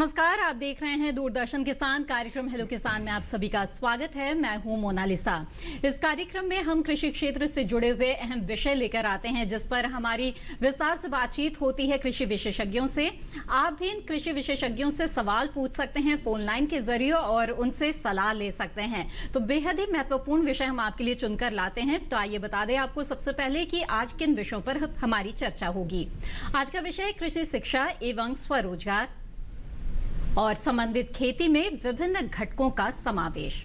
नमस्कार, आप देख रहे हैं दूरदर्शन किसान कार्यक्रम हेलो किसान में आप सभी का स्वागत है। मैं हूं मोनालिसा। इस कार्यक्रम में हम कृषि क्षेत्र से जुड़े हुए अहम विषय लेकर आते हैं जिस पर हमारी विस्तार से बातचीत होती है कृषि विशेषज्ञों से। आप भी इन कृषि विशेषज्ञों से सवाल पूछ सकते हैं फोन लाइन के जरिए और उनसे सलाह ले सकते हैं। तो बेहद ही महत्वपूर्ण विषय हम आपके लिए चुनकर लाते हैं। तो आइए बता दें आपको सबसे पहले कि आज किन विषयों पर हमारी चर्चा होगी। आज का विषय है कृषि शिक्षा एवं स्वरोजगार और संबंधित खेती में विभिन्न घटकों का समावेश।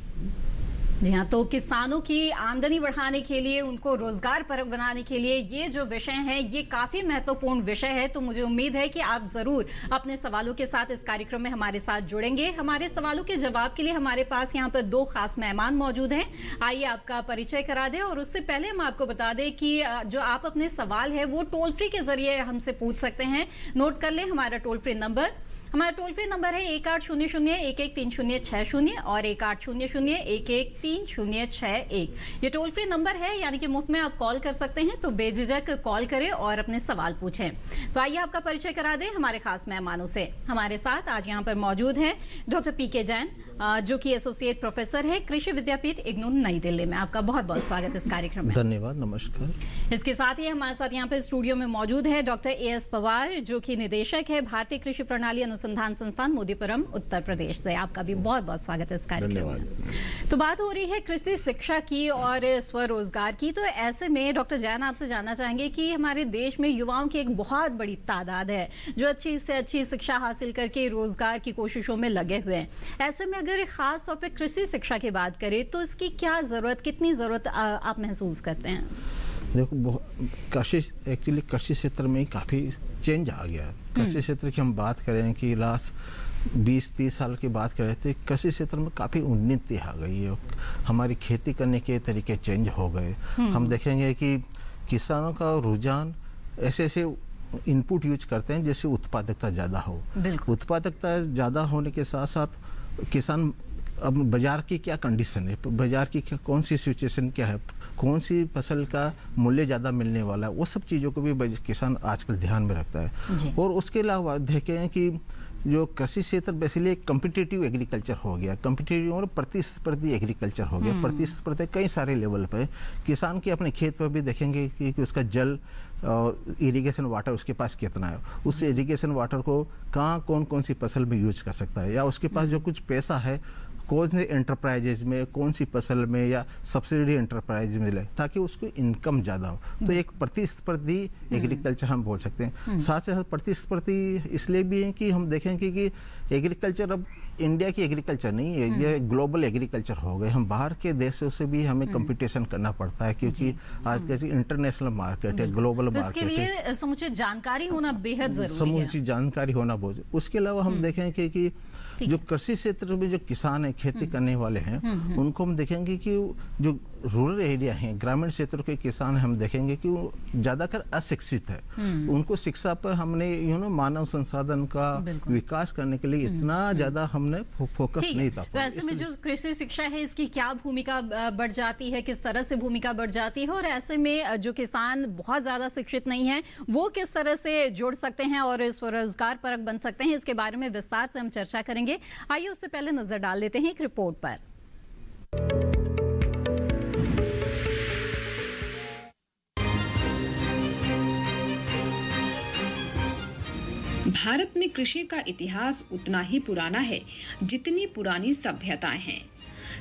जी हाँ, तो किसानों की आमदनी बढ़ाने के लिए, उनको रोजगार परक बनाने के लिए ये जो विषय है ये काफी महत्वपूर्ण विषय है। तो मुझे उम्मीद है कि आप जरूर अपने सवालों के साथ इस कार्यक्रम में हमारे साथ जुड़ेंगे। हमारे सवालों के जवाब के लिए हमारे पास यहाँ पर दो खास मेहमान मौजूद हैं। आइए आपका परिचय करा दें और उससे पहले हम आपको बता दें कि जो आप अपने सवाल है वो टोल फ्री के जरिए हमसे पूछ सकते हैं। नोट कर लें हमारा टोल फ्री नंबर। हमारा टोल फ्री नंबर है 1800-113060 और 1800-113061। ये टोल फ्री नंबर है, यानी कि मुफ्त में आप कॉल कर सकते हैं। तो बेझिझक कॉल करें और अपने सवाल पूछें। तो आइए आपका परिचय करा दें हमारे खास मेहमानों से। हमारे साथ आज यहाँ पर मौजूद हैं डॉक्टर पीके जैन, जो कि एसोसिएट प्रोफेसर है कृषि विद्यापीठ इग्नू नई दिल्ली में। आपका बहुत बहुत स्वागत इस कार्यक्रम में। धन्यवाद, नमस्कार। इसके साथ ही हमारे साथ यहाँ पर स्टूडियो में मौजूद है डॉक्टर एएस पवार, जो कि निदेशक है भारतीय कृषि प्रणाली अनुसंधान संस्थान मोदीपुरम उत्तर प्रदेश से। आपका भी बहुत बहुत स्वागत है इस कार्यक्रम में। तो बात हो रही है कृषि शिक्षा की और स्वरोजगार की। तो ऐसे में डॉक्टर जैन आपसे जानना चाहेंगे कि हमारे देश में युवाओं की एक बहुत बड़ी तादाद है जो अच्छी से अच्छी शिक्षा हासिल करके रोजगार की कोशिशों में लगे हुए हैं। ऐसे में अगर खास तौर पर कृषि शिक्षा की बात करें तो इसकी क्या जरूरत, कितनी जरूरत आप महसूस करते हैं? देखो, एक्चुअली कृषि क्षेत्र में काफ़ी चेंज आ गया। कृषि क्षेत्र की हम बात करें कि लास्ट 20-30 साल की बात करें तो कृषि क्षेत्र में काफ़ी उन्नति आ गई है। हमारी खेती करने के तरीके चेंज हो गए। हम देखेंगे कि किसानों का रुझान ऐसे ऐसे इनपुट यूज करते हैं जैसे उत्पादकता ज़्यादा हो। उत्पादकता ज़्यादा होने के साथ साथ किसान अब बाजार की क्या कंडीशन है, बाजार की कौन सी सिचुएशन क्या है, कौन सी फसल का मूल्य ज़्यादा मिलने वाला है, वो सब चीज़ों को भी किसान आजकल ध्यान में रखता है। और उसके अलावा देखें कि जो कृषि क्षेत्र बेसिकली एक कम्पिटिटिव एग्रीकल्चर हो गया, कम्पिटिटिव और प्रतिस्पर्धी एग्रीकल्चर हो गया। प्रतिस्पर्धी कई सारे लेवल पे किसान के अपने खेत पर भी देखेंगे कि उसका जल और इरिगेशन वाटर उसके पास कितना है, उस इरिगेशन वाटर को कहाँ कौन कौन सी फसल में यूज कर सकता है, या उसके पास जो कुछ पैसा है कौन से एंटरप्राइजेज में, कौन सी फसल में या सब्सिडी एंटरप्राइज में ले, ताकि उसको इनकम ज़्यादा हो। तो एक प्रतिस्पर्धी एग्रीकल्चर हम बोल सकते हैं। साथ ही साथ प्रतिस्पर्धी इसलिए भी है कि हम देखेंगे कि एग्रीकल्चर अब इंडिया की एग्रीकल्चर नहीं है, ये ग्लोबल एग्रीकल्चर हो गए। हम बाहर के देशों से भी हमें कंपटीशन करना पड़ता है क्योंकि आज कैसे इंटरनेशनल मार्केट है, ग्लोबल मार्केट है। इसके लिए समुचित जानकारी होना बेहद जरूरी है। समुचित जानकारी होना बहुत। उसके अलावा हम देखेंगे कि जो कृषि क्षेत्र में जो किसान है, खेती करने वाले हैं, उनको हम देखेंगे कि जो रूरल एरिया हैं, ग्रामीण क्षेत्र के किसान हम देखेंगे कि वो ज़्यादातर अशिक्षित है। उनको शिक्षा पर हमने मानव संसाधन का विकास करने के लिए इतना ज़्यादा हमने फोकस नहीं था। तो ऐसे में जो कृषि शिक्षा है इसकी क्या भूमिका बढ़ जाती है, किस तरह से भूमिका बढ़ जाती है, और ऐसे में जो किसान बहुत ज़्यादा शिक्षित नहीं है वो किस तरह से जुड़ सकते हैं और स्वरोजगार परक बन सकते हैं, इसके बारे में विस्तार से हम चर्चा करेंगे। आइए उससे पहले नजर डाल लेते हैं एक रिपोर्ट पर। भारत में कृषि का इतिहास उतना ही पुराना है जितनी पुरानी सभ्यताएं हैं।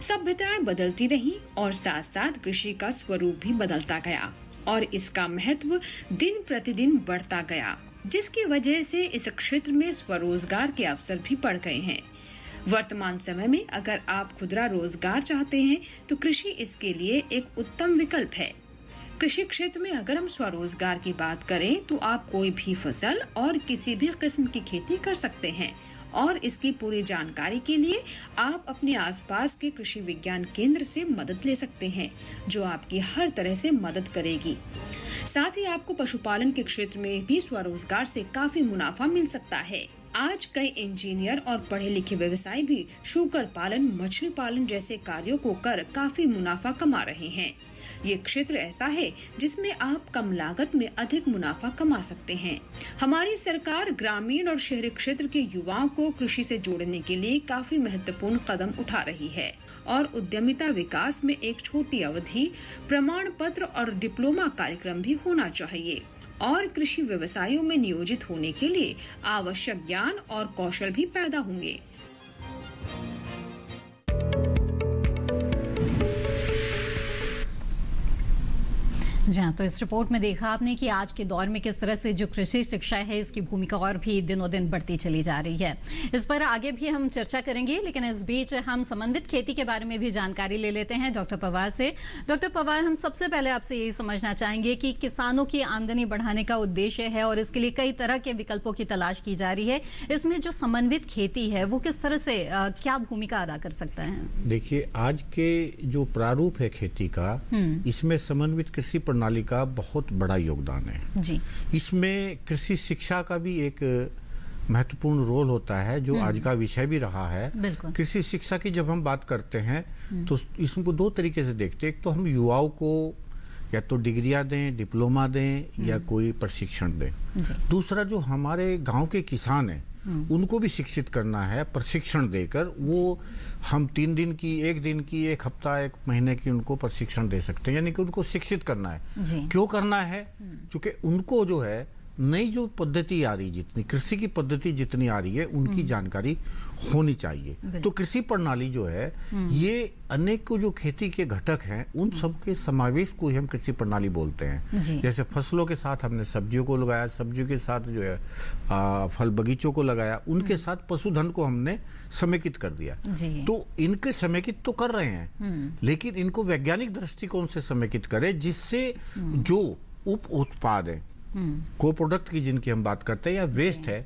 सभ्यताएं बदलती रहीं और साथ साथ कृषि का स्वरूप भी बदलता गया और इसका महत्व दिन प्रतिदिन बढ़ता गया, जिसकी वजह से इस क्षेत्र में स्वरोजगार के अवसर भी बढ़ गए हैं। वर्तमान समय में अगर आप खुदरा रोजगार चाहते हैं तो कृषि इसके लिए एक उत्तम विकल्प है। कृषि क्षेत्र में अगर हम स्वरोजगार की बात करें तो आप कोई भी फसल और किसी भी किस्म की खेती कर सकते हैं और इसकी पूरी जानकारी के लिए आप अपने आसपास के कृषि विज्ञान केंद्र से मदद ले सकते हैं, जो आपकी हर तरह से मदद करेगी। साथ ही आपको पशुपालन के क्षेत्र में भी स्वरोजगार से काफी मुनाफा मिल सकता है। आज कई इंजीनियर और पढ़े लिखे व्यवसायी भी शुकर पालन, मछली पालन जैसे कार्यों को कर काफी मुनाफा कमा रहे हैं। ये क्षेत्र ऐसा है जिसमें आप कम लागत में अधिक मुनाफा कमा सकते हैं। हमारी सरकार ग्रामीण और शहरी क्षेत्र के युवाओं को कृषि से जोड़ने के लिए काफी महत्वपूर्ण कदम उठा रही है और उद्यमिता विकास में एक छोटी अवधि प्रमाण पत्र और डिप्लोमा कार्यक्रम भी होना चाहिए और कृषि व्यवसायों में नियोजित होने के लिए आवश्यक ज्ञान और कौशल भी पैदा होंगे। जी हाँ, तो इस रिपोर्ट में देखा आपने कि आज के दौर में किस तरह से जो कृषि शिक्षा है इसकी भूमिका और भी दिनों दिन बढ़ती चली जा रही है। इस पर आगे भी हम चर्चा करेंगे, लेकिन इस बीच हम समन्वित खेती के बारे में भी जानकारी ले लेते हैं डॉक्टर पवार से। डॉक्टर पवार, हम सबसे पहले आपसे यही समझना चाहेंगे कि किसानों की आमदनी बढ़ाने का उद्देश्य है और इसके लिए कई तरह के विकल्पों की तलाश की जा रही है। इसमें जो समन्वित खेती है वो किस तरह से क्या भूमिका अदा कर सकता है? देखिए, आज के जो प्रारूप है खेती का, इसमें समन्वित कृषि प्रणाली का बहुत बड़ा योगदान है जी। इसमें कृषि शिक्षा का भी एक महत्वपूर्ण रोल होता है, जो आज का विषय भी रहा है। कृषि शिक्षा की जब हम बात करते हैं तो इसको दो तरीके से देखते हैं। एक तो हम युवाओं को या तो डिग्रियां दें, डिप्लोमा दें या कोई प्रशिक्षण दें। दूसरा, जो हमारे गांव के किसान हैं उनको भी शिक्षित करना है प्रशिक्षण देकर। वो हम 3 दिन की, 1 दिन की, 1 हफ्ता, 1 महीने की उनको प्रशिक्षण दे सकते हैं, यानी कि उनको शिक्षित करना है। क्यों करना है? क्योंकि उनको जो है नई जो पद्धति आ रही, जितनी कृषि की पद्धति जितनी आ रही है उनकी जानकारी होनी चाहिए। तो कृषि प्रणाली जो है ये अनेकों जो खेती के घटक हैं उन सब के समावेश को ही हम कृषि प्रणाली बोलते हैं। जैसे फसलों के साथ हमने सब्जियों को लगाया, सब्जियों के साथ जो है फल बगीचों को लगाया, उनके साथ पशुधन को हमने समेकित कर दिया। तो इनके समेकित तो कर रहे हैं, लेकिन इनको वैज्ञानिक दृष्टिकोण से समेकित करें, जिससे जो उप उत्पाद है, को प्रोडक्ट की जिनकी हम बात करते हैं या वेस्ट है,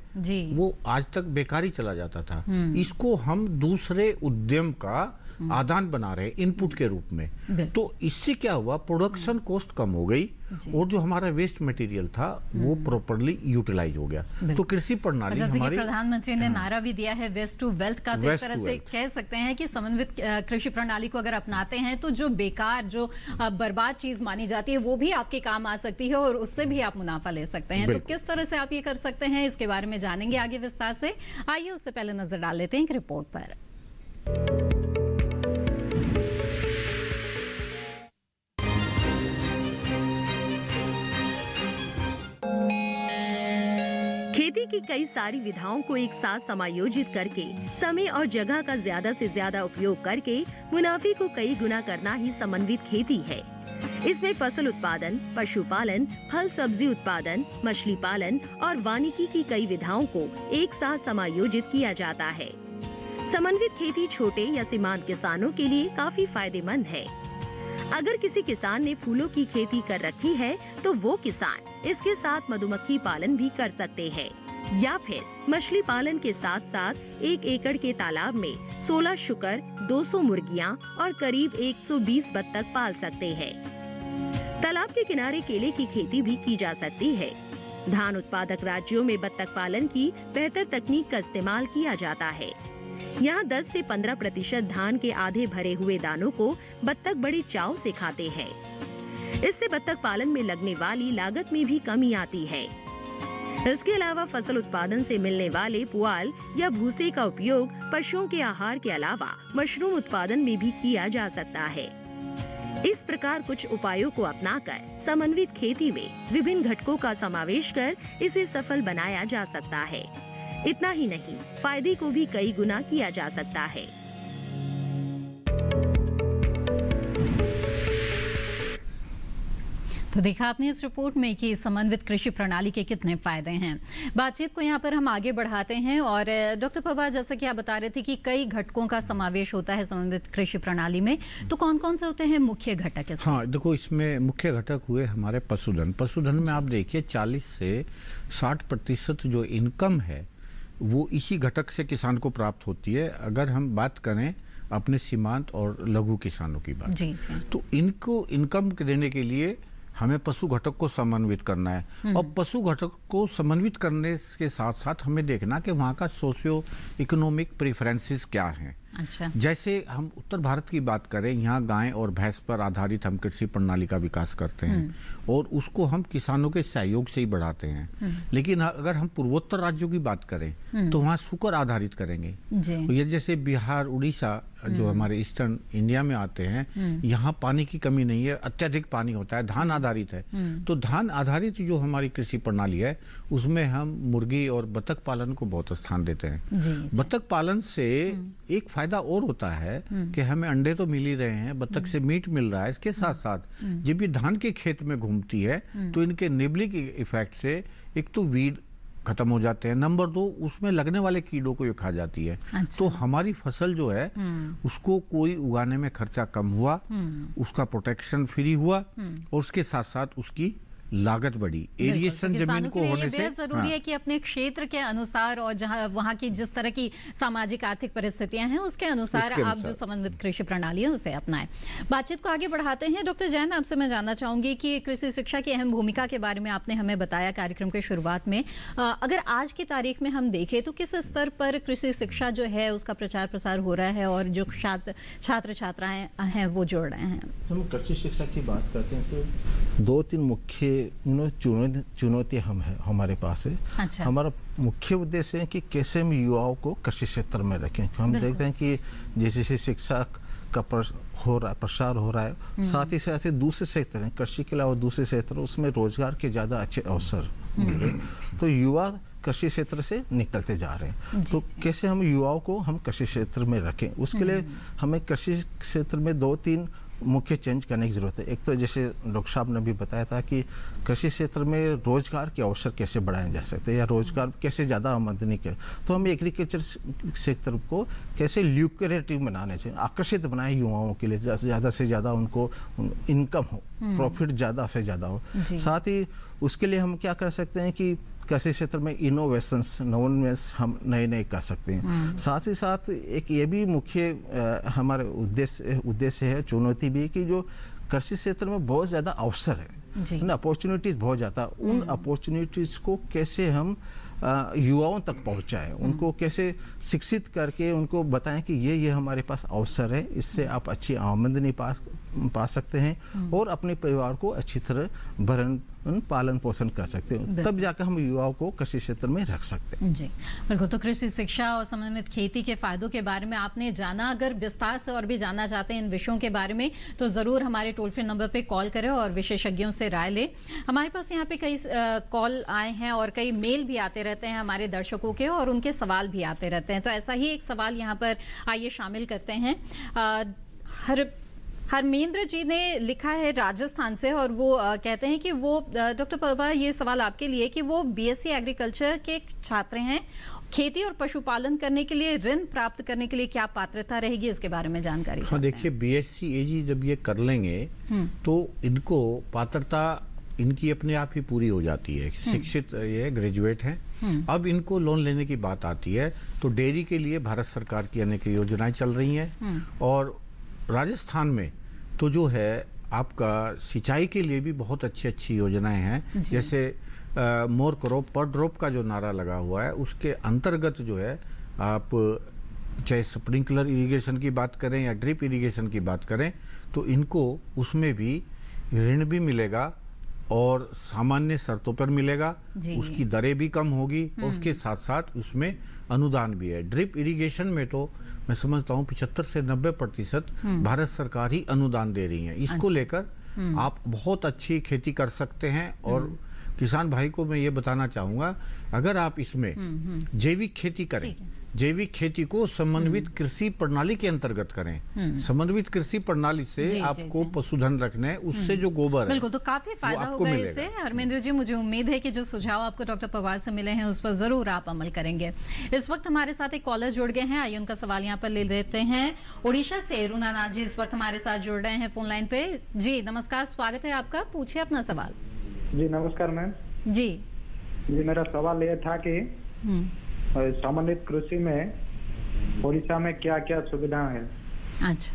वो आज तक बेकार ही चला जाता था। इसको हम दूसरे उद्यम का आदान बना रहे इनपुट के रूप में। तो इससे क्या हुआ, प्रोडक्शन कॉस्ट कम हो गई और जो हमारा वेस्ट मटेरियल था वो प्रॉपर्ली यूटिलाइज हो गया। तो कृषि प्रणाली जैसे हमारी, कि प्रधानमंत्री ने नारा भी दिया है वेस्ट टू वेल्थ का, तो एक तरह से कह सकते हैं कि समन्वित कृषि प्रणाली को अगर अपनाते हैं तो जो बेकार, जो बर्बाद चीज मानी जाती है वो भी आपके काम आ सकती है और उससे भी आप मुनाफा ले सकते हैं। तो किस तरह से आप ये कर सकते हैं, इसके बारे में जानेंगे आगे विस्तार से। आइए उससे पहले नजर डाल लेते हैं एक रिपोर्ट पर। खेती की कई सारी विधाओं को एक साथ समायोजित करके समय और जगह का ज्यादा से ज्यादा उपयोग करके मुनाफे को कई गुना करना ही समन्वित खेती है। इसमें फसल उत्पादन, पशुपालन, फल सब्जी उत्पादन, मछली पालन और वानिकी की कई विधाओं को एक साथ समायोजित किया जाता है। समन्वित खेती छोटे या सीमांत किसानों के लिए काफी फायदेमंद है। अगर किसी किसान ने फूलों की खेती कर रखी है तो वो किसान इसके साथ मधुमक्खी पालन भी कर सकते हैं, या फिर मछली पालन के साथ साथ 1 एकड़ के तालाब में 16 शुकर, 200 मुर्गियां और करीब 120 बत्तख पाल सकते हैं। तालाब के किनारे केले की खेती भी की जा सकती है। धान उत्पादक राज्यों में बत्तख पालन की बेहतर तकनीक का इस्तेमाल किया जाता है। यहाँ 10 से 15% धान के आधे भरे हुए दानों को बत्तख बड़े चाव से खाते हैं। इससे बत्तख पालन में लगने वाली लागत में भी कमी आती है। इसके अलावा फसल उत्पादन से मिलने वाले पुआल या भूसे का उपयोग पशुओं के आहार के अलावा मशरूम उत्पादन में भी किया जा सकता है। इस प्रकार कुछ उपायों को अपनाकर समन्वित खेती में विभिन्न घटकों का समावेश कर इसे सफल बनाया जा सकता है। इतना ही नहीं, फायदे को भी कई गुना किया जा सकता है। तो देखा आपने इस रिपोर्ट में कि समन्वित कृषि प्रणाली के कितने फायदे हैं। बातचीत को यहाँ पर हम आगे बढ़ाते हैं और डॉक्टर पवार, जैसा कि आप बता रहे थे कि कई घटकों का समावेश होता है समन्वित कृषि प्रणाली में, तो कौन कौन से होते हैं मुख्य घटक? हाँ, देखो, इसमें मुख्य घटक हुए हमारे पशुधन। पशुधन में आप देखिए 40 से 60% जो इनकम है वो इसी घटक से किसान को प्राप्त होती है। अगर हम बात करें अपने सीमांत और लघु किसानों की बात, तो इनको इनकम देने के लिए हमें पशु घटक को समन्वित करना है। और पशु घटक को समन्वित करने के साथ साथ हमें देखना कि वहाँ का सोशियो इकोनॉमिक प्रेफरेंसेस क्या हैं। अच्छा। जैसे हम उत्तर भारत की बात करें, यहाँ गाय और भैंस पर आधारित हम कृषि प्रणाली का विकास करते हैं और उसको हम किसानों के सहयोग से ही बढ़ाते हैं। लेकिन अगर हम पूर्वोत्तर राज्यों की बात करें तो वहाँ शुकर आधारित करेंगे। तो ये जैसे बिहार, उड़ीसा जो हमारे ईस्टर्न इंडिया में आते हैं, यहाँ पानी की कमी नहीं है, अत्यधिक पानी होता है, धान आधारित है। तो धान आधारित जो हमारी कृषि प्रणाली है उसमें हम मुर्गी और बतख पालन को बहुत स्थान देते हैं। बतख पालन से एक फायदा और होता है कि हमें अंडे तो मिल ही रहे हैं, बतख से मीट मिल रहा है, इसके साथ साथ जब ये धान के खेत में घूमती है तो इनके निबलिंग इफेक्ट से एक तो वीड खत्म हो जाते हैं, नंबर 2 उसमें लगने वाले कीड़ों को ये खा जाती है। अच्छा। तो हमारी फसल जो है उसको कोई उगाने में खर्चा कम हुआ, उसका प्रोटेक्शन फ्री हुआ और उसके साथ साथ उसकी लागत बढ़ी। एरिएशन जमीन को होने से जरूरी है कि अपने क्षेत्र के अनुसार और जहां वहां की जिस तरह की सामाजिक आर्थिक परिस्थितियां हैं उसके अनुसार आप जो समन्वित कृषि प्रणाली है उसे अपनाएं। बातचीत को आगे बढ़ाते हैं। डॉक्टर जैन, आपसे मैं जानना चाहूंगी कि कृषि शिक्षा की अहम भूमिका के बारे में आपने हमें बताया कार्यक्रम के शुरुआत में। अगर आज की तारीख में हम देखें तो किस स्तर पर कृषि शिक्षा जो है उसका प्रचार प्रसार हो रहा है और जो छात्र छात्राएं हैं वो जोड़ रहे हैं? हम कृषि शिक्षा की बात करते हैं तो 2-3 मुख्य चुनौतियां हमारे पास है। अच्छा। हमारा मुख्य उद्देश्य है कि कैसे हम युवाओं को कृषि क्षेत्र में रखें। हम देखते हैं कि जैसे शिक्षा का प्रसार हो रहा है, साथ ही साथ दूसरे क्षेत्र हैं, कृषि के अलावा दूसरे क्षेत्र, उसमें रोजगार के ज़्यादा अच्छे अवसर मिले, तो युवा कृषि क्षेत्र से निकलते जा रहे हैं। तो कैसे हम युवाओं को हम कृषि क्षेत्र में रखें, उसके लिए हमें कृषि क्षेत्र में 2-3 मुख्य चेंज करने की जरूरत है। एक तो जैसे डॉक्टर साहब ने भी बताया था कि कृषि क्षेत्र में रोजगार के अवसर कैसे बढ़ाए जा सकते हैं या रोजगार कैसे ज़्यादा आमदनी के, तो हम एग्रीकल्चर सेक्टर को कैसे ल्यूक्रेटिव बनाने चाहिए, आकर्षित बनाए युवाओं के लिए, ज़्यादा से ज़्यादा उनको इनकम हो, प्रॉफिट ज़्यादा से ज़्यादा हो। साथ ही उसके लिए हम क्या कर सकते हैं कि कृषि क्षेत्र में इनोवेशंस, नवोन्मेष हम नए कर सकते हैं। साथ ही साथ एक ये भी मुख्य हमारे उद्देश्य है, चुनौती भी, कि जो कृषि क्षेत्र में बहुत ज़्यादा अवसर है ना, अपॉर्चुनिटीज़ बहुत ज़्यादा, उन अपॉर्चुनिटीज़ को कैसे हम युवाओं तक पहुंचाएं, उनको कैसे शिक्षित करके उनको बताएं कि ये हमारे पास अवसर है, इससे आप अच्छी आमदनी पा सकते हैं और अपने परिवार को अच्छी तरह भरण पालन पोषण कर सकते हैं, तब जाकर हम युवाओं को कृषि क्षेत्र में रख सकते हैं। जी बिल्कुल। तो कृषि शिक्षा और समन्वित खेती के फायदों के बारे में आपने जाना। अगर विस्तार से और भी जानना चाहते हैं इन विषयों के बारे में तो जरूर हमारे टोल फ्री नंबर पे कॉल करें और विशेषज्ञों से राय लें। हमारे पास यहाँ पे कई कॉल आए हैं और कई मेल भी आते रहते हैं हमारे दर्शकों के और उनके सवाल भी आते रहते हैं। तो ऐसा ही एक सवाल यहाँ पर आइए शामिल करते हैं। हरमेंद्र जी ने लिखा है राजस्थान से और वो कहते हैं कि वो डॉक्टर पवार, ये सवाल आपके लिए कि वो बीएससी एग्रीकल्चर के छात्र हैं, खेती और पशुपालन करने के लिए ऋण प्राप्त करने के लिए क्या पात्रता रहेगी, इसके बारे में जानकारी। हाँ, देखिए बीएससी एजी जब ये कर लेंगे तो इनको पात्रता इनकी अपने आप ही पूरी हो जाती है, शिक्षित ये ग्रेजुएट हैं। अब इनको लोन लेने की बात आती है तो डेयरी के लिए भारत सरकार की अनेक योजनाएं चल रही हैं और राजस्थान में तो जो है आपका सिंचाई के लिए भी बहुत अच्छी योजनाएं हैं। जैसे मोर क्रॉप पर ड्रॉप का जो नारा लगा हुआ है उसके अंतर्गत जो है आप चाहे स्प्रिंकलर इरिगेशन की बात करें या ड्रिप इरिगेशन की बात करें तो इनको उसमें भी ऋण भी मिलेगा और सामान्य शर्तों पर मिलेगा, उसकी दरें भी कम होगी और उसके साथ साथ उसमें अनुदान भी है। ड्रिप इरिगेशन में तो मैं समझता हूँ 75 से 90% भारत सरकार ही अनुदान दे रही है। इसको लेकर आप बहुत अच्छी खेती कर सकते हैं और किसान भाई को मैं ये बताना चाहूंगा, अगर आप इसमें जैविक खेती करें, जैविक खेती को समन्वित कृषि प्रणाली के अंतर्गत करें, समन्वित कृषि प्रणाली से आपको पशुधन रखने उससे जो गोबर है बिल्कुल, तो काफी फायदा होगा इससे। हरमेंद्र जी, मुझे उम्मीद है कि जो सुझाव आपको डॉक्टर पवार से मिले हैं उस पर जरूर आप अमल करेंगे। इस वक्त हमारे साथ एक कॉलर जुड़ गए हैं, आइए उनका सवाल यहाँ पर ले लेते हैं। उड़ीसा से रूना जी इस वक्त हमारे साथ जुड़ रहे हैं फोन लाइन पे। जी नमस्कार, स्वागत है आपका, पूछिए अपना सवाल। जी नमस्कार मैम। जी मेरा सवाल ये था कि समन्वित कृषि में उड़ीसा में क्या क्या सुविधा है? अच्छा,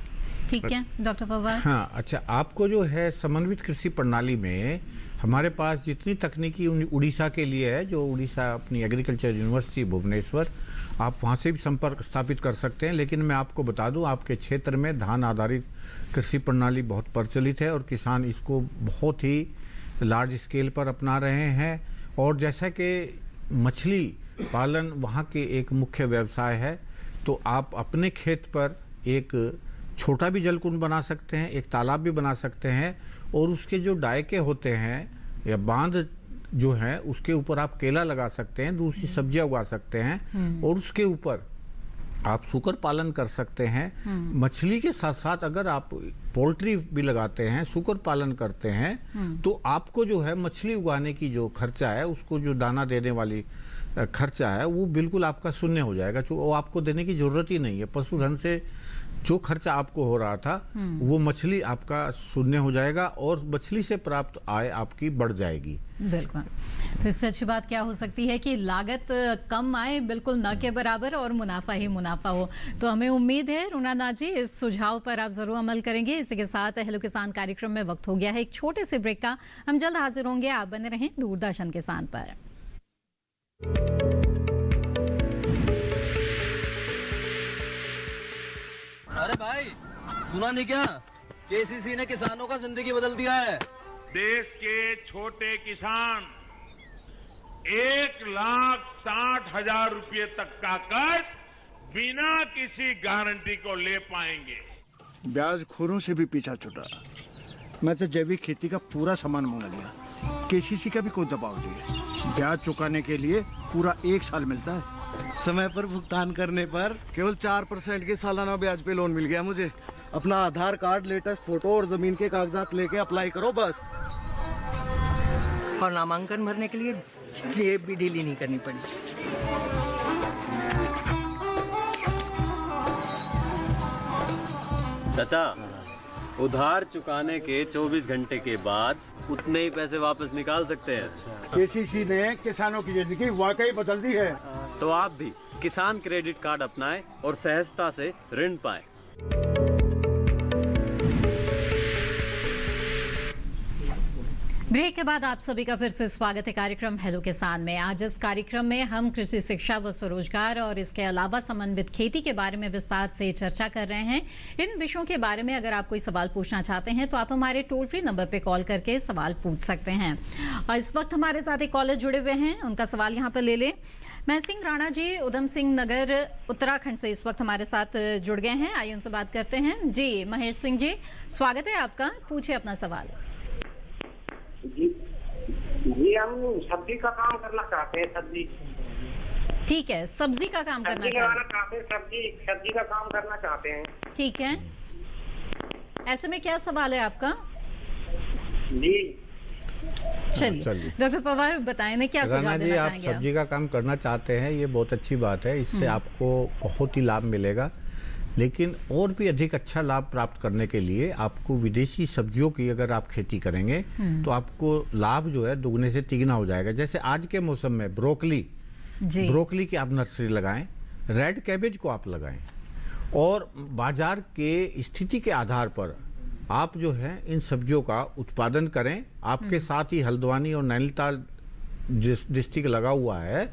ठीक है डॉक्टर पवार। हाँ, अच्छा, आपको जो है समन्वित कृषि प्रणाली में हमारे पास जितनी तकनीकी उड़ीसा के लिए है, जो उड़ीसा अपनी एग्रीकल्चर यूनिवर्सिटी भुवनेश्वर, आप वहाँ से भी संपर्क स्थापित कर सकते हैं। लेकिन मैं आपको बता दूं, आपके क्षेत्र में धान आधारित कृषि प्रणाली बहुत प्रचलित है और किसान इसको बहुत ही लार्ज स्केल पर अपना रहे हैं। और जैसा कि मछली पालन वहाँ के एक मुख्य व्यवसाय है, तो आप अपने खेत पर एक छोटा भी जलकुंड बना सकते हैं, एक तालाब भी बना सकते हैं, और उसके जो डायके होते हैं या बांध जो है उसके ऊपर आप केला लगा सकते हैं, दूसरी सब्जियां उगा सकते हैं, और उसके ऊपर आप सुकर पालन कर सकते हैं। मछली के साथ साथ अगर आप पोल्ट्री भी लगाते हैं, सुकर पालन करते हैं, तो आपको जो है मछली उगाने की जो खर्चा है, उसको जो दाना देने वाली खर्चा है, वो बिल्कुल आपका शून्य हो जाएगा। वो आपको देने की जरूरत ही नहीं है। पशुधन से जो खर्चा आपको हो रहा था वो मछली आपका शून्य हो जाएगा और मछली से प्राप्त आय आपकी बढ़ जाएगी। बिल्कुल। तो इससे अच्छी बात क्या हो सकती है कि लागत कम आए, बिल्कुल न के बराबर, और मुनाफा ही मुनाफा हो। तो हमें उम्मीद है रुना जी इस सुझाव पर आप जरूर अमल करेंगे। इसी के साथ हेलो किसान कार्यक्रम में वक्त हो गया है एक छोटे से ब्रेक का। हम जल्द हाजिर होंगे। आप बने रहें दूरदर्शन किसान पर। अरे भाई, सुना नहीं क्या? केसीसी ने किसानों का जिंदगी बदल दिया है। देश के छोटे किसान 1,60,000 रुपए तक का कर्ज बिना किसी गारंटी को ले पाएंगे। ब्याज खोरों से भी पीछा छुटा। मैं तो जैविक खेती का पूरा सामान मंगा लिया। केसीसी का भी कोई दबाव नहीं है। ब्याज चुकाने के लिए पूरा 1 साल मिलता है। समय पर भुगतान करने पर केवल 4% के सालाना ब्याज पे लोन मिल गया मुझे। अपना आधार कार्ड, लेटेस्ट फोटो और जमीन के कागजात लेके अप्लाई करो बस। और नामांकन भरने के लिए जेब भी ढीली नहीं करनी पड़ी। चाचा, उधार चुकाने के 24 घंटे के बाद उतने ही पैसे वापस निकाल सकते हैं। केसीसी ने किसानों की जिंदगी वाकई बदल दी है। तो आप भी किसान क्रेडिट कार्ड अपनाएं और सहजता से ऋण पाएं। ब्रेक के बाद आप सभी का फिर से स्वागत है कार्यक्रम हेलो किसान में। आज इस कार्यक्रम में हम कृषि शिक्षा व स्वरोजगार और इसके अलावा समन्वित खेती के बारे में विस्तार से चर्चा कर रहे हैं। इन विषयों के बारे में अगर आप कोई सवाल पूछना चाहते हैं तो आप हमारे टोल फ्री नंबर पे कॉल करके सवाल पूछ सकते हैं। और इस वक्त हमारे साथ एक कॉलर जुड़े हुए हैं, उनका सवाल यहाँ पर ले लें। महेश सिंह राणा जी उधम सिंह नगर उत्तराखंड से इस वक्त हमारे साथ जुड़ गए हैं। आइए उनसे बात करते हैं। जी महेश सिंह जी, स्वागत है आपका, पूछिए अपना सवाल। जी हम सब्जी का काम करना चाहते हैं। सब्जी, ठीक है, सब्जी का काम करना चाहते हैं। सब्जी का काम करना चाहते हैं। ठीक है, ऐसे में क्या सवाल है आपका? जी चलिए डॉक्टर पवार बताएं ना, क्या सुझाव देना चाहेंगे? आप सब्जी का काम करना चाहते हैं, ये बहुत अच्छी बात है। इससे आपको बहुत ही लाभ मिलेगा। लेकिन और भी अधिक अच्छा लाभ प्राप्त करने के लिए आपको विदेशी सब्जियों की अगर आप खेती करेंगे तो आपको लाभ जो है दुगने से तिगुना हो जाएगा। जैसे आज के मौसम में ब्रोकली की आप नर्सरी लगाएं, रेड कैबेज को आप लगाएं, और बाजार के स्थिति के आधार पर आप जो है इन सब्जियों का उत्पादन करें। आपके साथ ही हल्द्वानी और नैनीताल डिस्ट्रिक्ट लगा हुआ है,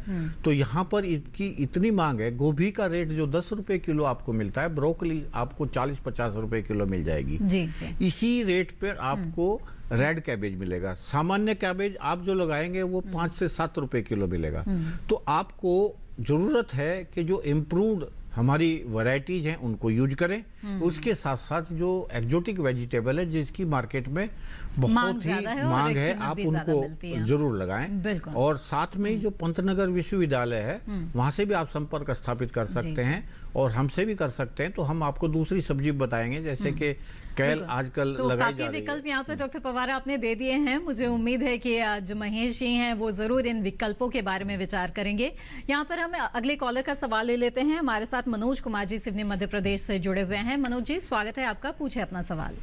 तो यहाँ पर इसकी इतनी मांग है। गोभी का रेट जो 10 रुपए किलो आपको मिलता है, ब्रोकली आपको 40-50 रुपए किलो मिल जाएगी। जी। इसी रेट पर आपको रेड कैबेज मिलेगा। सामान्य कैबेज आप जो लगाएंगे वो 5 से 7 रुपए किलो मिलेगा। तो आपको जरूरत है कि जो इम्प्रूव्ड हमारी वैरायटीज हैं उनको यूज करें। उसके साथ साथ जो एक्जोटिक वेजिटेबल है जिसकी मार्केट में बहुत ही मांग है, आप उनको जरूर लगाएं। और साथ में जो पंतनगर विश्वविद्यालय है वहां से भी आप संपर्क स्थापित कर सकते हैं और हमसे भी कर सकते हैं। तो हम आपको दूसरी सब्जी बताएंगे, जैसे कि कैल आजकल तो लगाई काफी विकल्प यहाँ पर डॉक्टर पवार आपने दे दिए हैं। मुझे उम्मीद है कि जो महेश जी हैं वो जरूर इन विकल्पों के बारे में विचार करेंगे। यहाँ पर हम अगले कॉलर का सवाल ले लेते हैं। हमारे साथ मनोज कुमार जी सिवनी मध्य प्रदेश से जुड़े हुए हैं। मनोज जी स्वागत है आपका, पूछे अपना सवाल।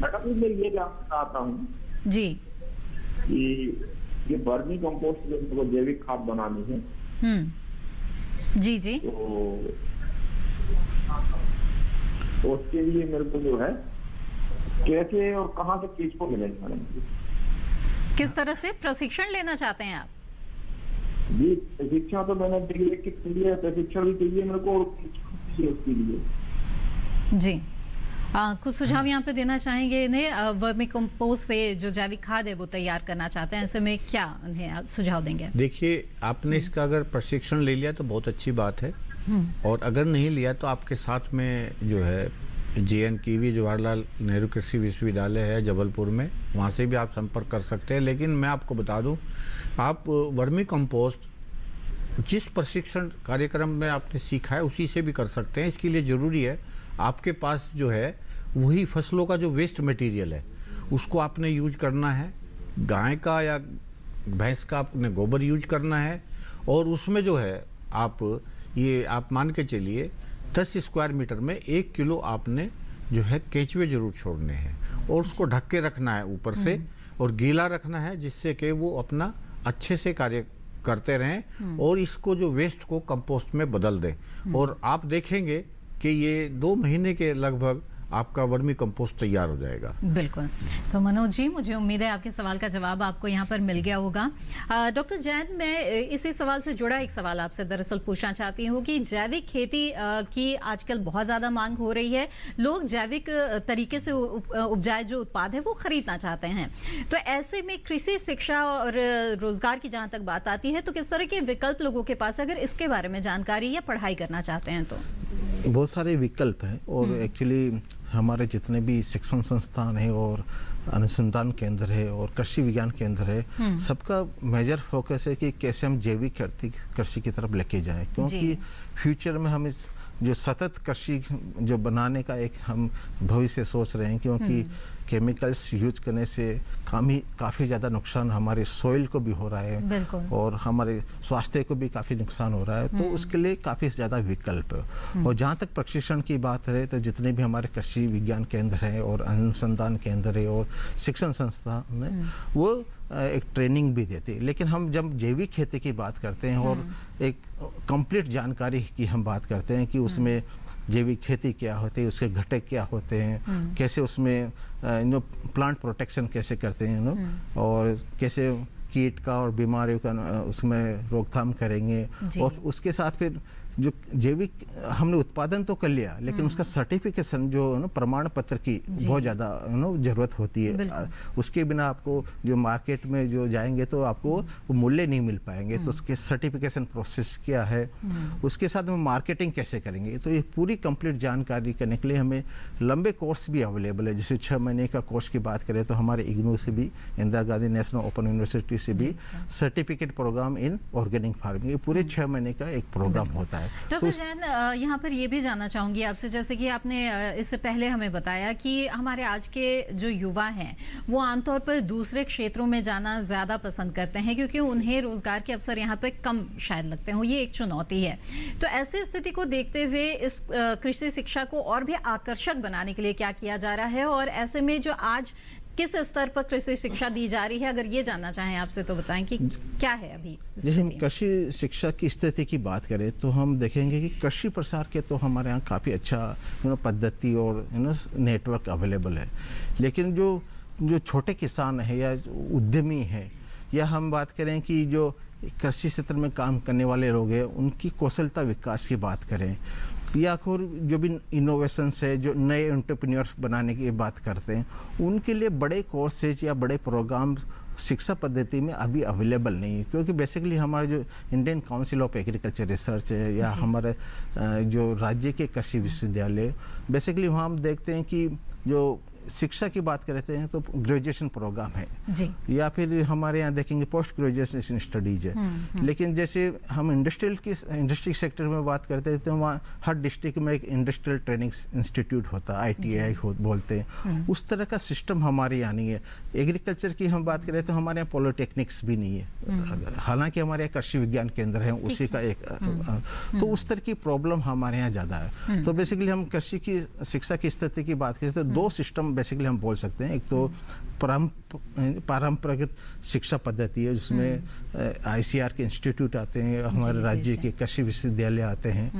मैडम मैं ये जानना चाहता हूँ जी कि ये वर्मी कंपोस्ट जो जैविक खाद बनानी है, जी तो तो उसके लिए मेरे को जो है कैसे और कहाँ से चीज को मिलेगा मैडम? किस तरह से प्रशिक्षण लेना चाहते हैं आप? जी प्रशिक्षण तो मैंने लिए प्रशिक्षण भी चाहिए मेरे को, और उसके लिए जी कुछ सुझाव यहाँ पे देना चाहेंगे इन्हें? वर्मी कंपोस्ट से जो जैविक खाद है वो तैयार करना चाहते हैं, ऐसे में क्या उन्हें सुझाव देंगे? देखिए, आपने इसका अगर प्रशिक्षण ले लिया तो बहुत अच्छी बात है, और अगर नहीं लिया तो आपके साथ में जो है JNKV जवाहरलाल नेहरू कृषि विश्वविद्यालय है जबलपुर में, वहाँ से भी आप संपर्क कर सकते हैं। लेकिन मैं आपको बता दूं, आप वर्मी कंपोस्ट जिस प्रशिक्षण कार्यक्रम में आपने सीखा है उसी से भी कर सकते हैं। इसके लिए ज़रूरी है आपके पास जो है वही फसलों का जो वेस्ट मटेरियल है उसको आपने यूज करना है, गाय का या भैंस का आपने गोबर यूज करना है, और उसमें जो है आप मान के चलिए 10 स्क्वायर मीटर में 1 किलो आपने जो है केंचुए जरूर छोड़ने हैं, और उसको ढक के रखना है ऊपर से और गीला रखना है, जिससे कि वो अपना अच्छे से कार्य करते रहें और इसको जो वेस्ट को कंपोस्ट में बदल दें। और आप देखेंगे कि ये 2 महीने के लगभग आपका वर्मी कंपोस्ट तैयार हो जाएगा। बिल्कुल। तो मनोज जी, मुझे उम्मीद है आपके सवाल का जवाब आपको यहाँ पर मिल गया होगा। डॉक्टर जैन, मैं इसी सवाल से जुड़ा एक सवाल आपसे दरअसल पूछना चाहती हूँ कि जैविक खेती की आजकल बहुत ज़्यादा मांग हो रही है, लोग जैविक तरीके से उपजाए जो उत्पाद है वो खरीदना चाहते हैं, तो ऐसे में कृषि शिक्षा और रोजगार की जहाँ तक बात आती है तो किस तरह के विकल्प लोगों के पास, अगर इसके बारे में जानकारी या पढ़ाई करना चाहते हैं तो? बहुत सारे विकल्प हैं, और एक्चुअली हमारे जितने भी शिक्षण संस्थान है और अनुसंधान केंद्र है और कृषि विज्ञान केंद्र है, सबका मेजर फोकस है कि कैसे हम जैविक कृषि की तरफ लेके जाएं, क्योंकि फ्यूचर में हम इस जो सतत कृषि जो बनाने का एक हम भविष्य सोच रहे हैं, क्योंकि केमिकल्स यूज करने से काफ़ी ज़्यादा नुकसान हमारे सॉइल को भी हो रहा है और हमारे स्वास्थ्य को भी काफ़ी नुकसान हो रहा है, तो उसके लिए काफ़ी ज़्यादा विकल्प है। और जहाँ तक प्रशिक्षण की बात है तो जितने भी हमारे कृषि विज्ञान केंद्र हैं और अनुसंधान केंद्र है और शिक्षण संस्थान है, वो एक ट्रेनिंग भी देते हैं। लेकिन हम जब जैविक खेती की बात करते हैं और एक कंप्लीट जानकारी की हम बात करते हैं कि उसमें जैविक खेती क्या होती है, उसके घटक क्या होते हैं, कैसे उसमें प्लांट प्रोटेक्शन कैसे करते हैं और कैसे कीट का और बीमारियों का उसमें रोकथाम करेंगे, और उसके साथ फिर जो जैविक हमने उत्पादन तो कर लिया, लेकिन उसका सर्टिफिकेशन जो प्रमाण पत्र की बहुत ज़्यादा जरूरत होती है। उसके बिना आपको जो मार्केट में जो जाएंगे तो आपको मूल्य नहीं मिल पाएंगे, तो उसके सर्टिफिकेशन प्रोसेस क्या है, उसके साथ में मार्केटिंग कैसे करेंगे, तो ये पूरी कंप्लीट जानकारी करने के लिए हमें लंबे कोर्स भी अवेलेबल है। जैसे 6 महीने का कोर्स की बात करें तो हमारे इग्नू से भी, Indira Gandhi national open university से भी certificate programme in organic farming, ये पूरे 6 महीने का एक प्रोग्राम होता है। डॉक्टर जैन, यहाँ पर ये भी जानना चाहूंगी आपसे, जैसे कि आपने इससे पहले हमें बताया कि हमारे आज के जो युवा हैं वो आमतौर पर दूसरे क्षेत्रों में जाना ज्यादा पसंद करते हैं क्योंकि उन्हें रोजगार के अवसर यहाँ पे कम शायद लगते हैं, ये एक चुनौती है। तो ऐसी स्थिति को देखते हुए इस कृषि शिक्षा को और भी आकर्षक बनाने के लिए क्या किया जा रहा है, और ऐसे में जो आज किस स्तर पर कृषि शिक्षा दी जा रही है, अगर ये जानना चाहें आपसे तो बताएं कि क्या है अभी। जैसे हम कृषि शिक्षा की स्थिति की बात करें तो हम देखेंगे कि कृषि प्रसार के तो हमारे यहाँ काफ़ी अच्छा पद्धति और नेटवर्क अवेलेबल है, लेकिन जो छोटे किसान है या उद्यमी है, या हम बात करें कि जो कृषि क्षेत्र में काम करने वाले लोग हैं उनकी कौशलता विकास की बात करें, या फिर जो भी इनोवेशंस है, जो नए एंटरप्रेन्योर्स बनाने की बात करते हैं, उनके लिए बड़े कोर्सेज या बड़े प्रोग्राम शिक्षा पद्धति में अभी अवेलेबल नहीं है, क्योंकि बेसिकली हमारे जो Indian council of agriculture research है या हमारे जो राज्य के कृषि विश्वविद्यालय, बेसिकली वहाँ हम देखते हैं कि जो शिक्षा की बात करते हैं तो ग्रेजुएशन प्रोग्राम है जी, या फिर हमारे यहाँ देखेंगे पोस्ट ग्रेजुएशन स्टडीज है। लेकिन जैसे हम इंडस्ट्री सेक्टर में बात करते हैं तो वहाँ हर डिस्ट्रिक्ट में एक इंडस्ट्रियल ट्रेनिंग इंस्टीट्यूट होता है, ITI बोलते हैं, उस तरह का सिस्टम हमारे यहाँ नहीं है। एग्रीकल्चर की हम बात करें तो हमारे यहाँ पॉलिटेक्निक्स भी नहीं है, हालांकि हमारे यहाँ कृषि विज्ञान केंद्र है उसी का एक, तो उस तरह की प्रॉब्लम हमारे यहाँ ज़्यादा है। तो बेसिकली हम कृषि की शिक्षा की स्थिति की बात करें तो 2 सिस्टम बेसिकली हम बोल सकते हैं। एक तो पारंपरिक शिक्षा पद्धति है जिसमें ICR के इंस्टीट्यूट आते हैं, हमारे राज्य के कृषि विश्वविद्यालय आते हैं,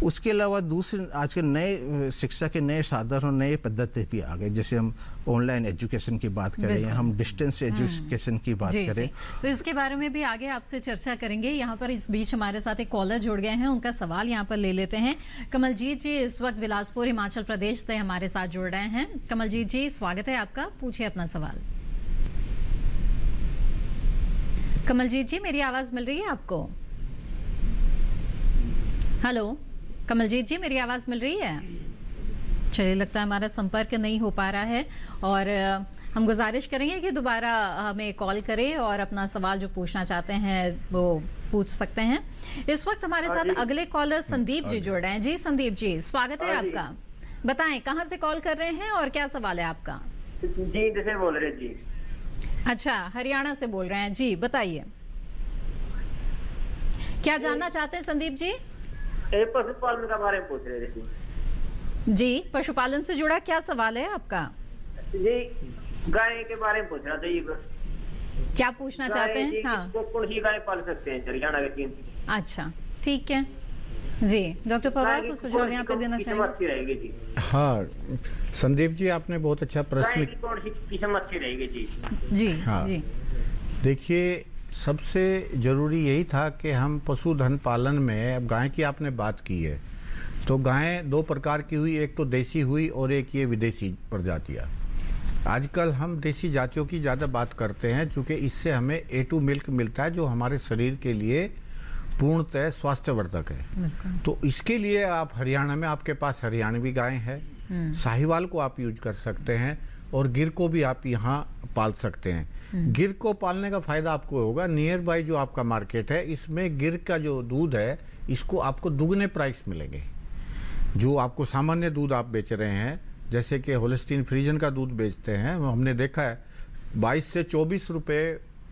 उसके अलावा दूसरे आज के नए शिक्षा के नए साधन और नए पद्धति भी आ गए, जैसे हम ऑनलाइन एजुकेशन की बात करें या हम डिस्टेंस एजुकेशन की बात करें। तो इसके बारे में भी आगे आपसे चर्चा करेंगे। यहाँ पर इस बीच हमारे साथ एक कॉलर जुड़ गए हैं, उनका सवाल यहाँ पर ले लेते हैं। कमलजीत जी इस वक्त बिलासपुर हिमाचल प्रदेश से हमारे साथ जुड़ रहे हैं। कमलजीत जी स्वागत है आपका, पूछिए अपना सवाल। कमलजीत जी मेरी आवाज मिल रही है आपको? हेलो कमलजीत जी मेरी आवाज मिल रही है? चलिए लगता है हमारा संपर्क नहीं हो पा रहा है और हम गुजारिश करेंगे कि दोबारा हमें कॉल करें और अपना सवाल जो पूछना चाहते हैं वो पूछ सकते हैं। इस वक्त हमारे साथ अगले कॉलर संदीप जी जुड़ रहे हैं। जी संदीप जी स्वागत है आपका, बताएं कहां से कॉल कर रहे हैं और क्या सवाल है आपका? जी से बोल रहे जी। अच्छा हरियाणा से बोल रहे हैं जी, बताइए क्या जानना चाहते हैं संदीप जी? पशुपालन के बारे में पूछ रहे थे जी। पशुपालन से जुड़ा क्या सवाल है आपका? जी गाय के बारे में पूछ रहा था जी। क्या पूछना चाहते हैं? हाँ कौन सी गाय पाल सकते हैं हरियाणा के? अच्छा ठीक है जी, डॉक्टर पवार को सुझाव यहाँ पे देना चाहिए। हाँ संदीप जी आपने बहुत अच्छा प्रश्न। कौन सी किस्म अच्छी रहेगी जी? जी हाँ जी देखिए सबसे ज़रूरी यही था कि हम पशुधन पालन में, अब गाय की आपने बात की है तो गाय दो प्रकार की हुई, एक तो देसी हुई और एक ये विदेशी प्रजातियाँ। आजकल हम देसी जातियों की ज़्यादा बात करते हैं क्योंकि इससे हमें A2 मिल्क मिलता है जो हमारे शरीर के लिए पूर्णतः स्वास्थ्यवर्धक है। तो इसके लिए आप हरियाणा में आपके पास हरियाणवी गाय है, साहिवाल को आप यूज कर सकते हैं और गिर को भी आप यहाँ पाल सकते हैं। गिर को पालने का फायदा आपको होगा, नियर बाय जो आपका मार्केट है इसमें गिर का जो दूध है इसको आपको दुगने प्राइस मिलेंगे। जो आपको सामान्य दूध आप बेच रहे हैं जैसे कि होल्स्टीन फ्रीजन का दूध बेचते हैं, हमने देखा है 22 से 24 रुपए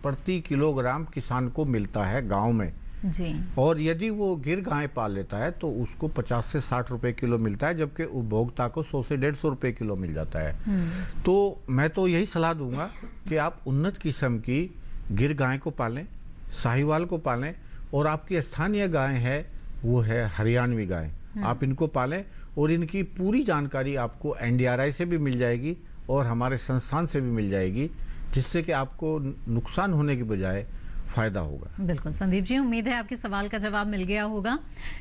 प्रति किलोग्राम किसान को मिलता है गांव में जी। और यदि वो गिर गाय पाल लेता है तो उसको 50 से 60 रुपए किलो मिलता है, जबकि उपभोक्ता को 100 से 150 रुपए किलो मिल जाता है। तो मैं तो यही सलाह दूंगा कि आप उन्नत किस्म की गिर गाय को पालें, साहिवाल को पालें और आपकी स्थानीय गाय है वो है हरियाणवी गाय, आप इनको पालें और इनकी पूरी जानकारी आपको NDRI से भी मिल जाएगी और हमारे संस्थान से भी मिल जाएगी, जिससे कि आपको नुकसान होने के बजाय फायदा होगा। बिल्कुल संदीप जी, उम्मीद है आपके सवाल का जवाब मिल गया होगा।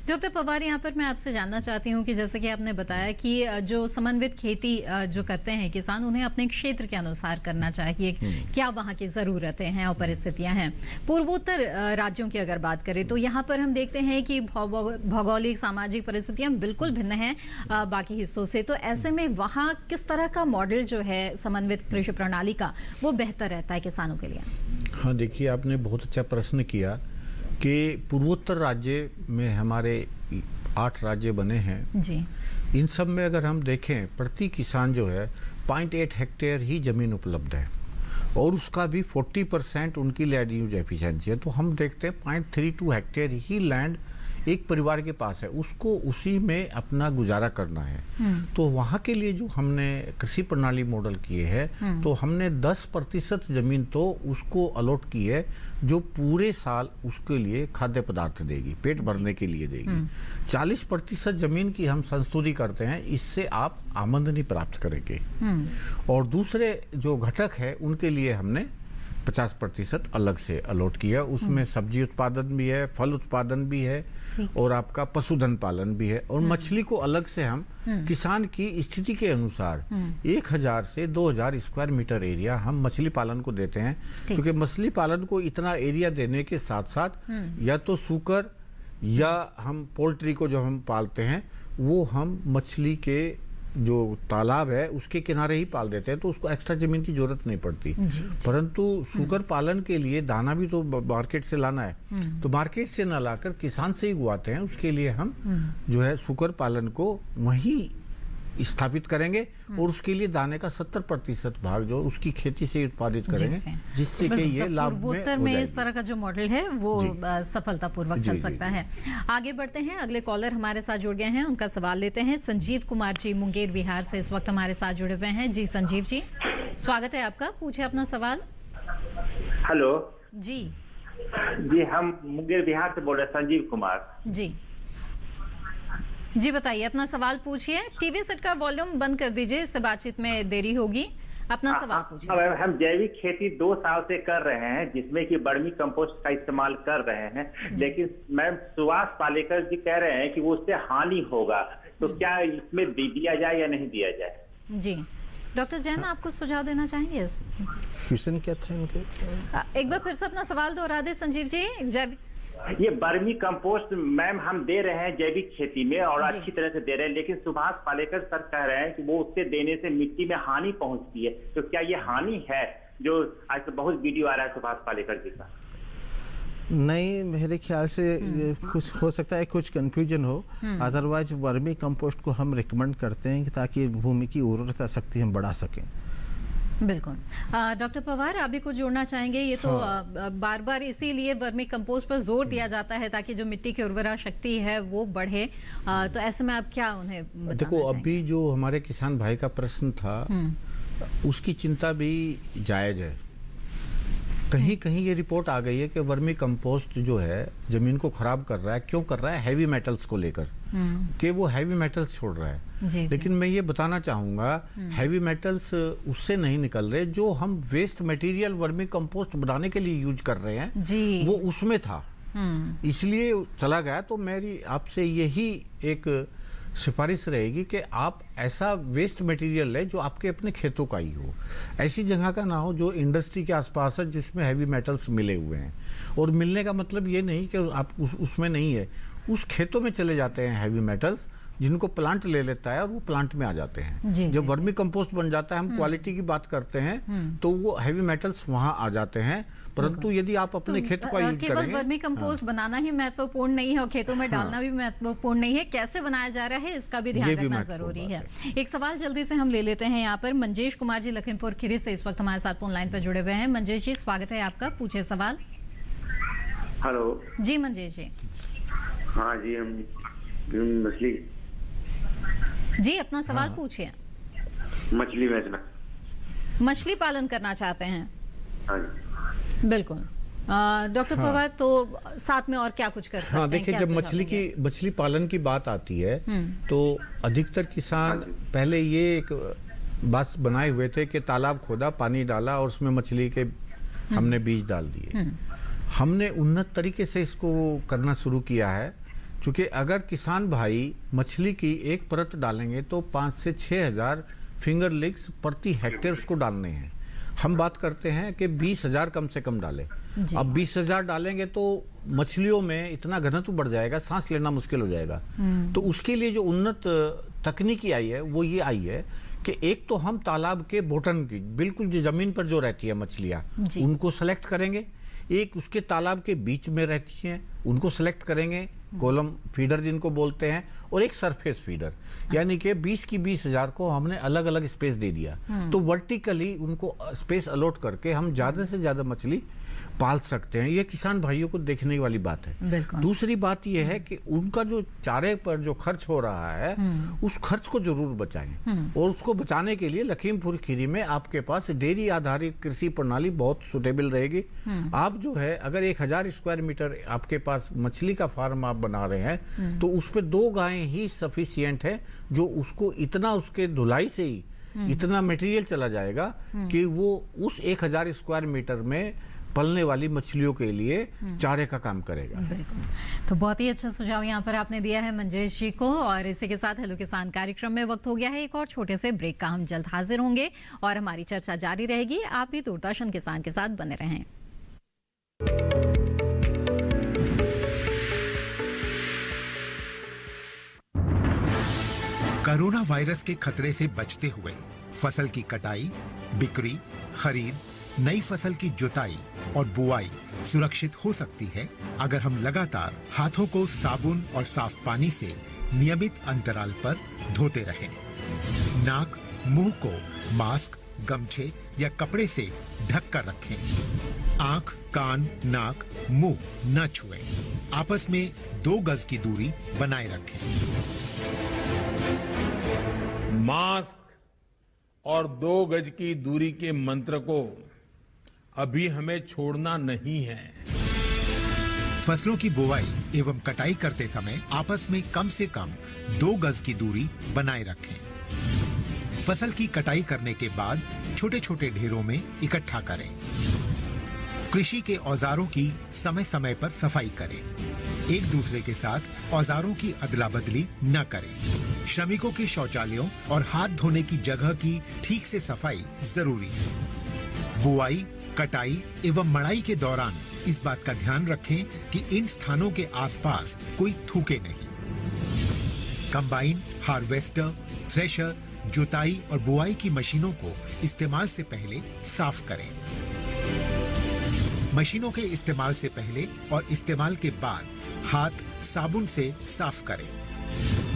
डॉक्टर पवार यहाँ पर मैं आपसे जानना चाहती हूँ कि जैसे कि आपने बताया कि जो समन्वित खेती जो करते हैं किसान, उन्हें अपने क्षेत्र के अनुसार करना चाहिए, क्या वहाँ की ज़रूरतें हैं और परिस्थितियाँ हैं। पूर्वोत्तर राज्यों की अगर बात करें तो यहाँ पर हम देखते हैं कि भौगोलिक सामाजिक परिस्थितियाँ बिल्कुल भिन्न हैं बाकी हिस्सों से। तो ऐसे में वहाँ किस तरह का मॉडल जो है समन्वित कृषि प्रणाली का वो बेहतर रहता है किसानों के लिए? हाँ देखिए आपने बहुत अच्छा प्रश्न किया कि पूर्वोत्तर राज्य में हमारे 8 राज्य बने हैं जी। इन सब में अगर हम देखें प्रति किसान जो है 0.8 हेक्टेयर ही जमीन उपलब्ध है और उसका भी 40% उनकी लैंड यूज एफिशिएंसी है। तो हम देखते हैं 0.32 हेक्टेयर ही लैंड एक परिवार के पास है, उसको उसी में अपना गुजारा करना है। तो वहाँ के लिए जो हमने कृषि प्रणाली मॉडल किए हैं तो हमने 10% जमीन तो उसको अलॉट की है जो पूरे साल उसके लिए खाद्य पदार्थ देगी, पेट भरने के लिए देगी। 40% जमीन की हम संस्तुति करते हैं, इससे आप आमदनी प्राप्त करेंगे। और दूसरे जो घटक है उनके लिए हमने 50% अलग से अलॉट किया, उसमें सब्जी उत्पादन भी है, फल उत्पादन भी है और आपका पशुधन पालन भी है। और मछली को अलग से हम किसान की स्थिति के अनुसार 1000 से 2000 स्क्वायर मीटर एरिया हम मछली पालन को देते हैं, क्योंकि मछली पालन को इतना एरिया देने के साथ साथ या तो सूकर या हम पोल्ट्री को जो हम पालते हैं वो हम मछली के जो तालाब है उसके किनारे ही पाल देते हैं, तो उसको एक्स्ट्रा जमीन की जरूरत नहीं पड़ती। परंतु सुगर पालन के लिए दाना भी तो मार्केट से लाना है, तो मार्केट से ना लाकर किसान से ही उगाते हैं। उसके लिए हम जो है सुगर पालन को वहीं स्थापित करेंगे और उसके लिए दाने का 70% भाग जो उसकी खेती से उत्पादित करेंगे, जिससे कि ये लाभ पूर्वोत्तर में इस तरह का जो मॉडल है वो सफलतापूर्वक चल सकता है। आगे बढ़ते हैं, अगले कॉलर हमारे साथ जुड़ गए हैं, उनका सवाल लेते हैं। संजीव कुमार जी मुंगेर बिहार से इस वक्त हमारे साथ जुड़े हुए हैं। जी संजीव जी स्वागत है आपका, पूछे अपना सवाल। हेलो जी जी, हम मुंगेर बिहार से बोल रहे हैं, संजीव कुमार जी। जी बताइए, अपना सवाल पूछिए। टीवी सेट का वॉल्यूम बंद कर दीजिए, इससे बातचीत में देरी होगी। अपना सवाल पूछिए। हम जैविक खेती 2 साल से कर रहे हैं, जिसमें कि वर्मी कंपोस्ट का इस्तेमाल कर रहे हैं, लेकिन मैम सुभाष पालेकर जी कह रहे हैं कि वो उससे हानि होगा, तो क्या इसमें दिया जाए या नहीं दिया जाए? जी डॉक्टर जैन, आप कुछ सुझाव देना चाहेंगे? क्वेश्चन क्या था इनके? एक बार फिर से अपना सवाल दोहरा दे संजीव जी। ये वर्मी कंपोस्ट मैम हम दे रहे हैं जैविक खेती में और अच्छी तरह से दे रहे हैं, लेकिन सुभाष पालेकर सर कह रहे हैं कि वो उससे देने से मिट्टी में हानि पहुंचती है, तो क्या ये हानि है? जो आज तो बहुत वीडियो आ रहा है सुभाष पालेकर जी का। नहीं, मेरे ख्याल से कुछ हो सकता है, कुछ कंफ्यूजन हो। अदरवाइज वर्मी कंपोस्ट को हम रिकमेंड करते हैं ताकि भूमि की उर्वरता शक्ति हम बढ़ा सकें। बिल्कुल। डॉक्टर पवार, आप भी कुछ जोड़ना चाहेंगे? ये तो बार बार इसीलिए वर्मी कंपोस्ट पर जोर दिया जाता है ताकि जो मिट्टी की उर्वरा शक्ति है वो बढ़े, तो ऐसे में आप क्या उन्हें बताना देखो, चाहेंगे? अभी जो हमारे किसान भाई का प्रश्न था उसकी चिंता भी जायज है। कहीं कहीं ये रिपोर्ट आ गई है कि वर्मी कंपोस्ट जो है जमीन को खराब कर रहा है। क्यों कर रहा है? हैवी मेटल्स को लेकर कि वो हैवी मेटल्स छोड़ रहा है। लेकिन मैं ये बताना चाहूंगा, हैवी मेटल्स उससे नहीं निकल रहे, जो हम वेस्ट मटेरियल वर्मी कंपोस्ट बनाने के लिए यूज कर रहे हैं वो उसमें था, इसलिए चला गया। तो मेरी आपसे यही एक सिफारिश रहेगी कि आप ऐसा वेस्ट मटेरियल लें जो आपके अपने खेतों का ही हो, ऐसी जगह का ना हो जो इंडस्ट्री के आसपास है जिसमें हैवी मेटल्स मिले हुए हैं। और मिलने का मतलब ये नहीं कि आप उसमें नहीं है, उस खेतों में चले जाते हैं हैवी मेटल्स, जिनको प्लांट ले लेता है और वो प्लांट में आ जाते हैं। जब वर्मी कंपोस्ट बन जाता है, हम क्वालिटी की बात करते हैं, तो वो हैवी मेटल्स वहां आ जाते हैं। परंतु यदि आप अपने खेत का यूज केवल करेंगे, वर्मी कंपोस्ट बनाना ही महत्वपूर्ण नहीं है और खेतों में डालना भी महत्वपूर्ण नहीं है, कैसे बनाया जा रहा है इसका भी ध्यान रखना जरूरी है। एक सवाल जल्दी से हम ले लेते हैं यहाँ पर। मंजेश कुमार जी लखीमपुर खीरी से इस वक्त हमारे साथ फोन लाइन पर जुड़े हुए हैं। मंजेश जी, स्वागत है आपका, पूछे सवाल। हेलो जी मंजेश जी। हाँ जी, हम मछली जी अपना सवाल पूछिए। मछली बेचना, मछली पालन करना चाहते हैं? हाँ जी बिल्कुल। डॉक्टर पवार, तो साथ में और क्या कुछ कर सकते हैं? हाँ देखिए, जब मछली पालन की बात आती है तो अधिकतर किसान पहले ये एक बात बनाए हुए थे कि तालाब खोदा, पानी डाला और उसमें मछली के हमने बीज डाल दिए। हमने उन्नत तरीके से इसको करना शुरू किया है, क्योंकि अगर किसान भाई मछली की एक परत डालेंगे तो 5 से 6 हजार फिंगर लिग्स प्रति हेक्टेयर उसको डालने हैं। हम बात करते हैं कि 20,000 कम से कम डालें। अब 20,000 डालेंगे तो मछलियों में इतना घनत्व बढ़ जाएगा, सांस लेना मुश्किल हो जाएगा। तो उसके लिए जो उन्नत तकनीकी आई है वो ये आई है कि एक तो हम तालाब के बॉटम की बिल्कुल जो जमीन पर जो रहती है मछलियाँ उनको सेलेक्ट करेंगे, एक उसके तालाब के बीच में रहती हैं उनको सेलेक्ट करेंगे, कॉलम फीडर जिनको बोलते हैं, और एक सरफेस फीडर। यानी कि 20 की 20,000 को हमने अलग अलग स्पेस दे दिया। तो वर्टिकली उनको स्पेस अलॉट करके हम ज्यादा से ज्यादा मछली पाल सकते हैं। ये किसान भाइयों को देखने वाली बात है। दूसरी बात यह है कि उनका जो चारे पर जो खर्च हो रहा है उस खर्च को जरूर बचाएं, और उसको बचाने के लिए लखीमपुर खीरी में आपके पास डेयरी आधारित कृषि प्रणाली बहुत सुटेबल रहेगी। आप जो है अगर 1000 स्क्वायर मीटर आपके पास मछली का फार्म आप बना रहे हैं तो उस पर 2 गायें ही सफिशियंट है, जो उसको इतना उसके धुलाई से ही इतना मटेरियल चला जाएगा कि वो उस 1000 स्क्वायर मीटर में पलने वाली मछलियों के लिए चारे का काम करेगा। तो बहुत ही अच्छा सुझाव यहाँ पर आपने दिया है मंजेश जी को। और इसी के साथ हेलो किसान कार्यक्रम में वक्त हो गया है एक और छोटे से ब्रेक का। हम जल्द हाजिर होंगे और हमारी चर्चा जारी रहेगी। आप भी दूरदर्शन किसान के साथ बने रहें। कोरोना वायरस के खतरे से बचते हुए फसल की कटाई, बिक्री, खरीद, नई फसल की जुताई और बुआई सुरक्षित हो सकती है अगर हम लगातार हाथों को साबुन और साफ पानी से नियमित अंतराल पर धोते रहें। नाक, मुंह को मास्क, गमछे या कपड़े से ढक कर रखें। आंख, कान, नाक, मुंह न छुएं। आपस में 2 गज की दूरी बनाए रखें। मास्क और 2 गज की दूरी के मंत्र को अभी हमें छोड़ना नहीं है। फसलों की बुवाई एवं कटाई करते समय आपस में कम से कम 2 गज की दूरी बनाए रखें। फसल की कटाई करने के बाद छोटे छोटे ढेरों में इकट्ठा करें। कृषि के औजारों की समय समय पर सफाई करें। एक दूसरे के साथ औजारों की अदला बदली न करें। श्रमिकों के शौचालयों और हाथ धोने की जगह की ठीक से सफाई जरूरी है। बुआई, कटाई एवं मड़ाई के दौरान इस बात का ध्यान रखें कि इन स्थानों के आसपास कोई थूके नहीं। कंबाइन, हार्वेस्टर, थ्रेशर, जुताई और बुआई की मशीनों को इस्तेमाल से पहले साफ करें। मशीनों के इस्तेमाल से पहले और इस्तेमाल के बाद हाथ साबुन से साफ करें।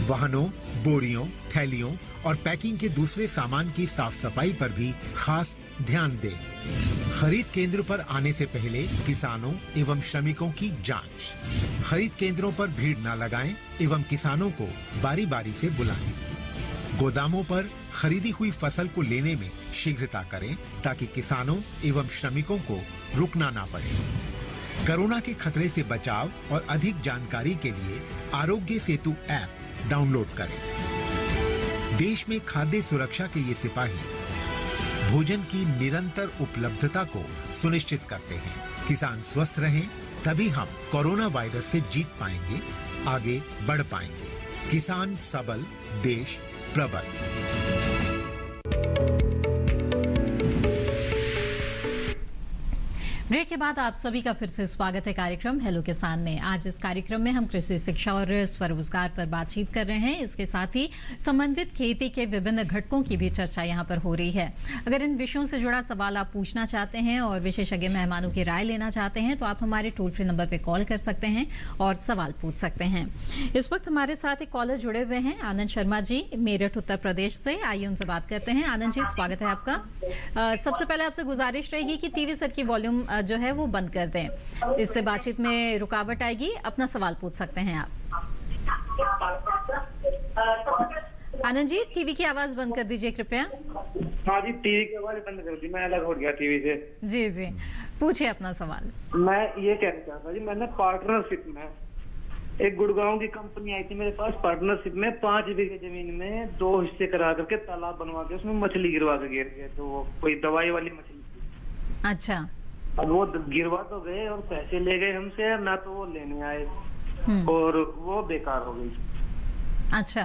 वाहनों, बोरियों, थैलियों और पैकिंग के दूसरे सामान की साफ सफाई पर भी खास ध्यान दें। खरीद केंद्र पर आने से पहले किसानों एवं श्रमिकों की जांच। खरीद केंद्रों पर भीड़ न लगाएं एवं किसानों को बारी बारी से बुलाएं। गोदामों पर खरीदी हुई फसल को लेने में शीघ्रता करें ताकि किसानों एवं श्रमिकों को रुकना ना पड़े। कोरोना के खतरे से बचाव और अधिक जानकारी के लिए आरोग्य सेतु ऐप डाउनलोड करें। देश में खाद्य सुरक्षा के ये सिपाही भोजन की निरंतर उपलब्धता को सुनिश्चित करते हैं। किसान स्वस्थ रहें तभी हम कोरोना वायरस से जीत पाएंगे, आगे बढ़ पाएंगे। किसान सबल, देश प्रबल। ब्रेक के बाद आप सभी का फिर से स्वागत है कार्यक्रम हेलो किसान में। आज इस कार्यक्रम में हम कृषि शिक्षा और स्वरोजगार पर बातचीत कर रहे हैं। इसके साथ ही संबंधित खेती के विभिन्न घटकों की भी चर्चा यहाँ पर हो रही है। अगर इन विषयों से जुड़ा सवाल आप पूछना चाहते हैं और विशेषज्ञ मेहमानों की राय लेना चाहते हैं तो आप हमारे टोल फ्री नंबर पर कॉल कर सकते हैं और सवाल पूछ सकते हैं। इस वक्त हमारे साथ एक कॉलर जुड़े हुए हैं, आनंद शर्मा जी, मेरठ उत्तर प्रदेश से। आइए उनसे बात करते हैं। आनंद जी, स्वागत है आपका। सबसे पहले आपसे गुजारिश रहेगी कि टीवी सेट की वॉल्यूम जो है वो बंद कर दें, इससे बातचीत में रुकावट आएगी। अपना सवाल पूछ सकते हैं आप। आनंद जी, टीवी की आवाज बंद कर दीजिए कृपया। हाँ जी, टीवी की आवाज बंद कर दी, मैं अलग हो गया टीवी से। जी जी, पूछिए अपना सवाल। मैं ये कहना चाहता जी, मैंने पार्टनरशिप में एक गुड़गांव की कंपनी आई थी मेरे पास, पार्टनरशिप में 5 बीघे जमीन में 2 हिस्से करा करके तालाब बनवा के उसमें मछली गिरवा के गिर गए, तो वो कोई दवाई वाली मछली थी। अच्छा। अब वो गिरवा तो गए और पैसे ले गए हमसे, ना तो वो लेने आए और वो बेकार हो गई। अच्छा,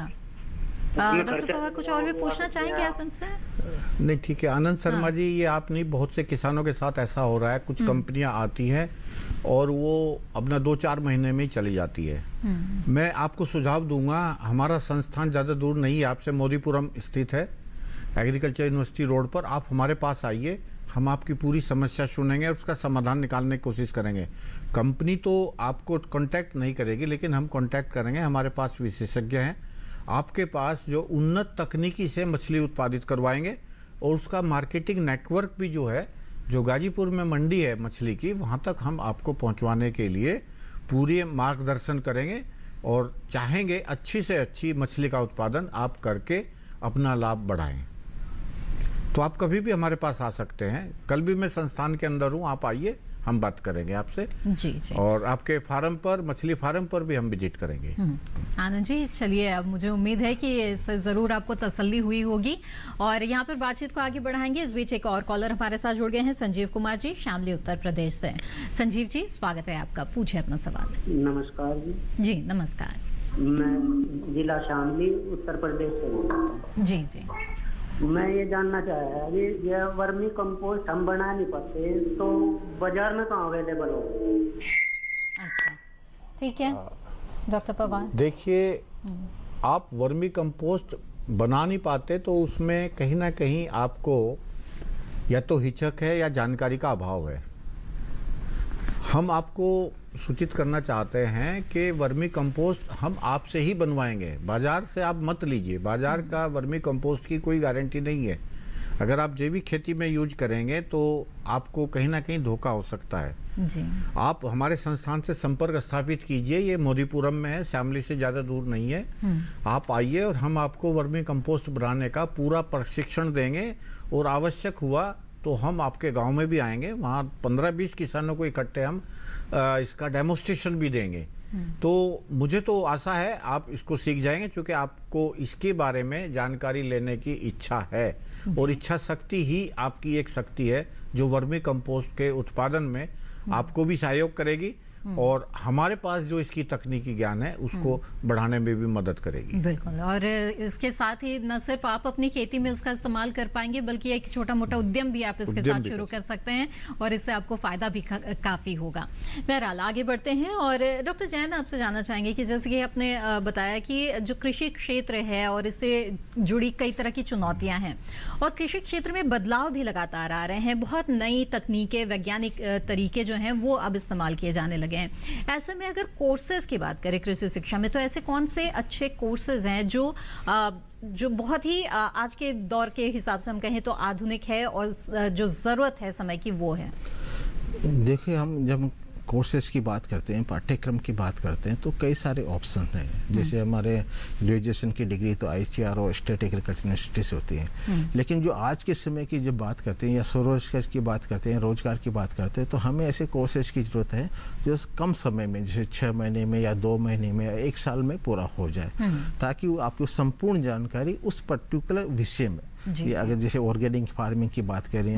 डॉक्टर पवार कुछ और भी पूछना चाहेंगे आप उनसे? नहीं, ठीक है आनंद शर्मा जी, ये आप नहीं, बहुत से किसानों के साथ ऐसा हो रहा है। कुछ कंपनियां आती हैं और वो अपना 2-4 महीने में ही चली जाती है। मैं आपको सुझाव दूंगा, हमारा संस्थान ज़्यादा दूर नहीं है आपसे, मोदीपुरम स्थित है, एग्रीकल्चर यूनिवर्सिटी रोड पर। आप हमारे पास आइए, हम आपकी पूरी समस्या सुनेंगे और उसका समाधान निकालने की कोशिश करेंगे। कंपनी तो आपको कांटेक्ट नहीं करेगी, लेकिन हम कांटेक्ट करेंगे। हमारे पास विशेषज्ञ हैं, आपके पास जो उन्नत तकनीकी से मछली उत्पादित करवाएंगे और उसका मार्केटिंग नेटवर्क भी जो है, जो गाजीपुर में मंडी है मछली की, वहाँ तक हम आपको पहुँचवाने के लिए पूरे मार्गदर्शन करेंगे और चाहेंगे अच्छी से अच्छी मछली का उत्पादन आप करके अपना लाभ बढ़ाएं। तो आप कभी भी हमारे पास आ सकते हैं। कल भी मैं संस्थान के अंदर हूँ, आप आइए, हम बात करेंगे आपसे। जी जी। और आपके फार्म पर, मछली फार्म पर भी हम विजिट करेंगे। आनंद जी, चलिए, अब मुझे उम्मीद है कि इससे जरूर आपको तसल्ली हुई होगी और यहाँ पर बातचीत को आगे बढ़ाएंगे। इस बीच एक और कॉलर हमारे साथ जुड़ गए हैं, संजीव कुमार जी, शामली उत्तर प्रदेश से। संजीव जी, स्वागत है आपका, पूछे अपना सवाल। नमस्कार जी। जी नमस्कार। मैं जिला शामली उत्तर प्रदेश से बोल रहा हूँ। जी जी। मैं ये जानना चाह रहा है, ये वर्मी कंपोस्ट हम बना नहीं पाते तो बाजार में कहाँ अवेलेबल हो? अच्छा, ठीक है डॉक्टर पवार। देखिए, आप वर्मी कंपोस्ट बना नहीं पाते तो उसमें कहीं ना कहीं आपको या तो हिचक है या जानकारी का अभाव है। हम आपको सूचित करना चाहते हैं कि वर्मी कंपोस्ट हम आपसे ही बनवाएंगे, बाजार से आप मत लीजिए। बाजार का वर्मी कंपोस्ट की कोई गारंटी नहीं है। अगर आप जैविक खेती में यूज करेंगे तो आपको कहीं ना कहीं धोखा हो सकता है। जी। आप हमारे संस्थान से संपर्क स्थापित कीजिए, ये मोदीपुरम में है, शामली से ज़्यादा दूर नहीं है। आप आइए और हम आपको वर्मी कंपोस्ट बनाने का पूरा प्रशिक्षण देंगे और आवश्यक हुआ तो हम आपके गांव में भी आएंगे, वहाँ 15-20 किसानों को इकट्ठे हम इसका डेमोन्स्ट्रेशन भी देंगे। तो मुझे तो आशा है आप इसको सीख जाएंगे, क्योंकि आपको इसके बारे में जानकारी लेने की इच्छा है, और इच्छा शक्ति ही आपकी एक शक्ति है जो वर्मी कंपोस्ट के उत्पादन में आपको भी सहयोग करेगी और हमारे पास जो इसकी तकनीकी ज्ञान है उसको बढ़ाने में भी मदद करेगी। बिल्कुल, और इसके साथ ही न सिर्फ आप अपनी खेती में उसका इस्तेमाल कर पाएंगे, बल्कि एक छोटा मोटा उद्यम भी आप इसके साथ शुरू कर सकते हैं और इससे आपको फायदा भी काफी होगा। बहरहाल आगे बढ़ते हैं और डॉक्टर जैन आपसे जानना चाहेंगे कि जैसे कि आपने बताया कि जो कृषि क्षेत्र है और इससे जुड़ी कई तरह की चुनौतियां हैं और कृषि क्षेत्र में बदलाव भी लगातार आ रहे हैं, बहुत नई तकनीकें, वैज्ञानिक तरीके जो हैं वो अब इस्तेमाल किए जाने लगे हैं। ऐसे में अगर कोर्सेज की बात करें कृषि शिक्षा में, तो ऐसे कौन से अच्छे कोर्सेज हैं जो बहुत ही आज के दौर के हिसाब से हम कहें तो आधुनिक है और जो जरूरत है समय की वो है? देखिए, हम जब कोर्सेज की बात करते हैं, पाठ्यक्रम की बात करते हैं, तो कई सारे ऑप्शन हैं। जैसे हमारे ग्रेजुएशन की डिग्री तो ICAR और स्टेट एग्रीकल्चर यूनिवर्सिटी से होती है, लेकिन जो आज के समय की जब बात करते हैं या स्वरोजगार की बात करते हैं, रोजगार की बात करते हैं, तो हमें ऐसे कोर्सेज की जरूरत है जो कम समय में, जैसे 6 महीने में या 2 महीने में या 1 साल में पूरा हो जाए, ताकि आपको संपूर्ण जानकारी उस पर्टिकुलर विषय में, या अगर जैसे ऑर्गेनिक फार्मिंग की बात करें,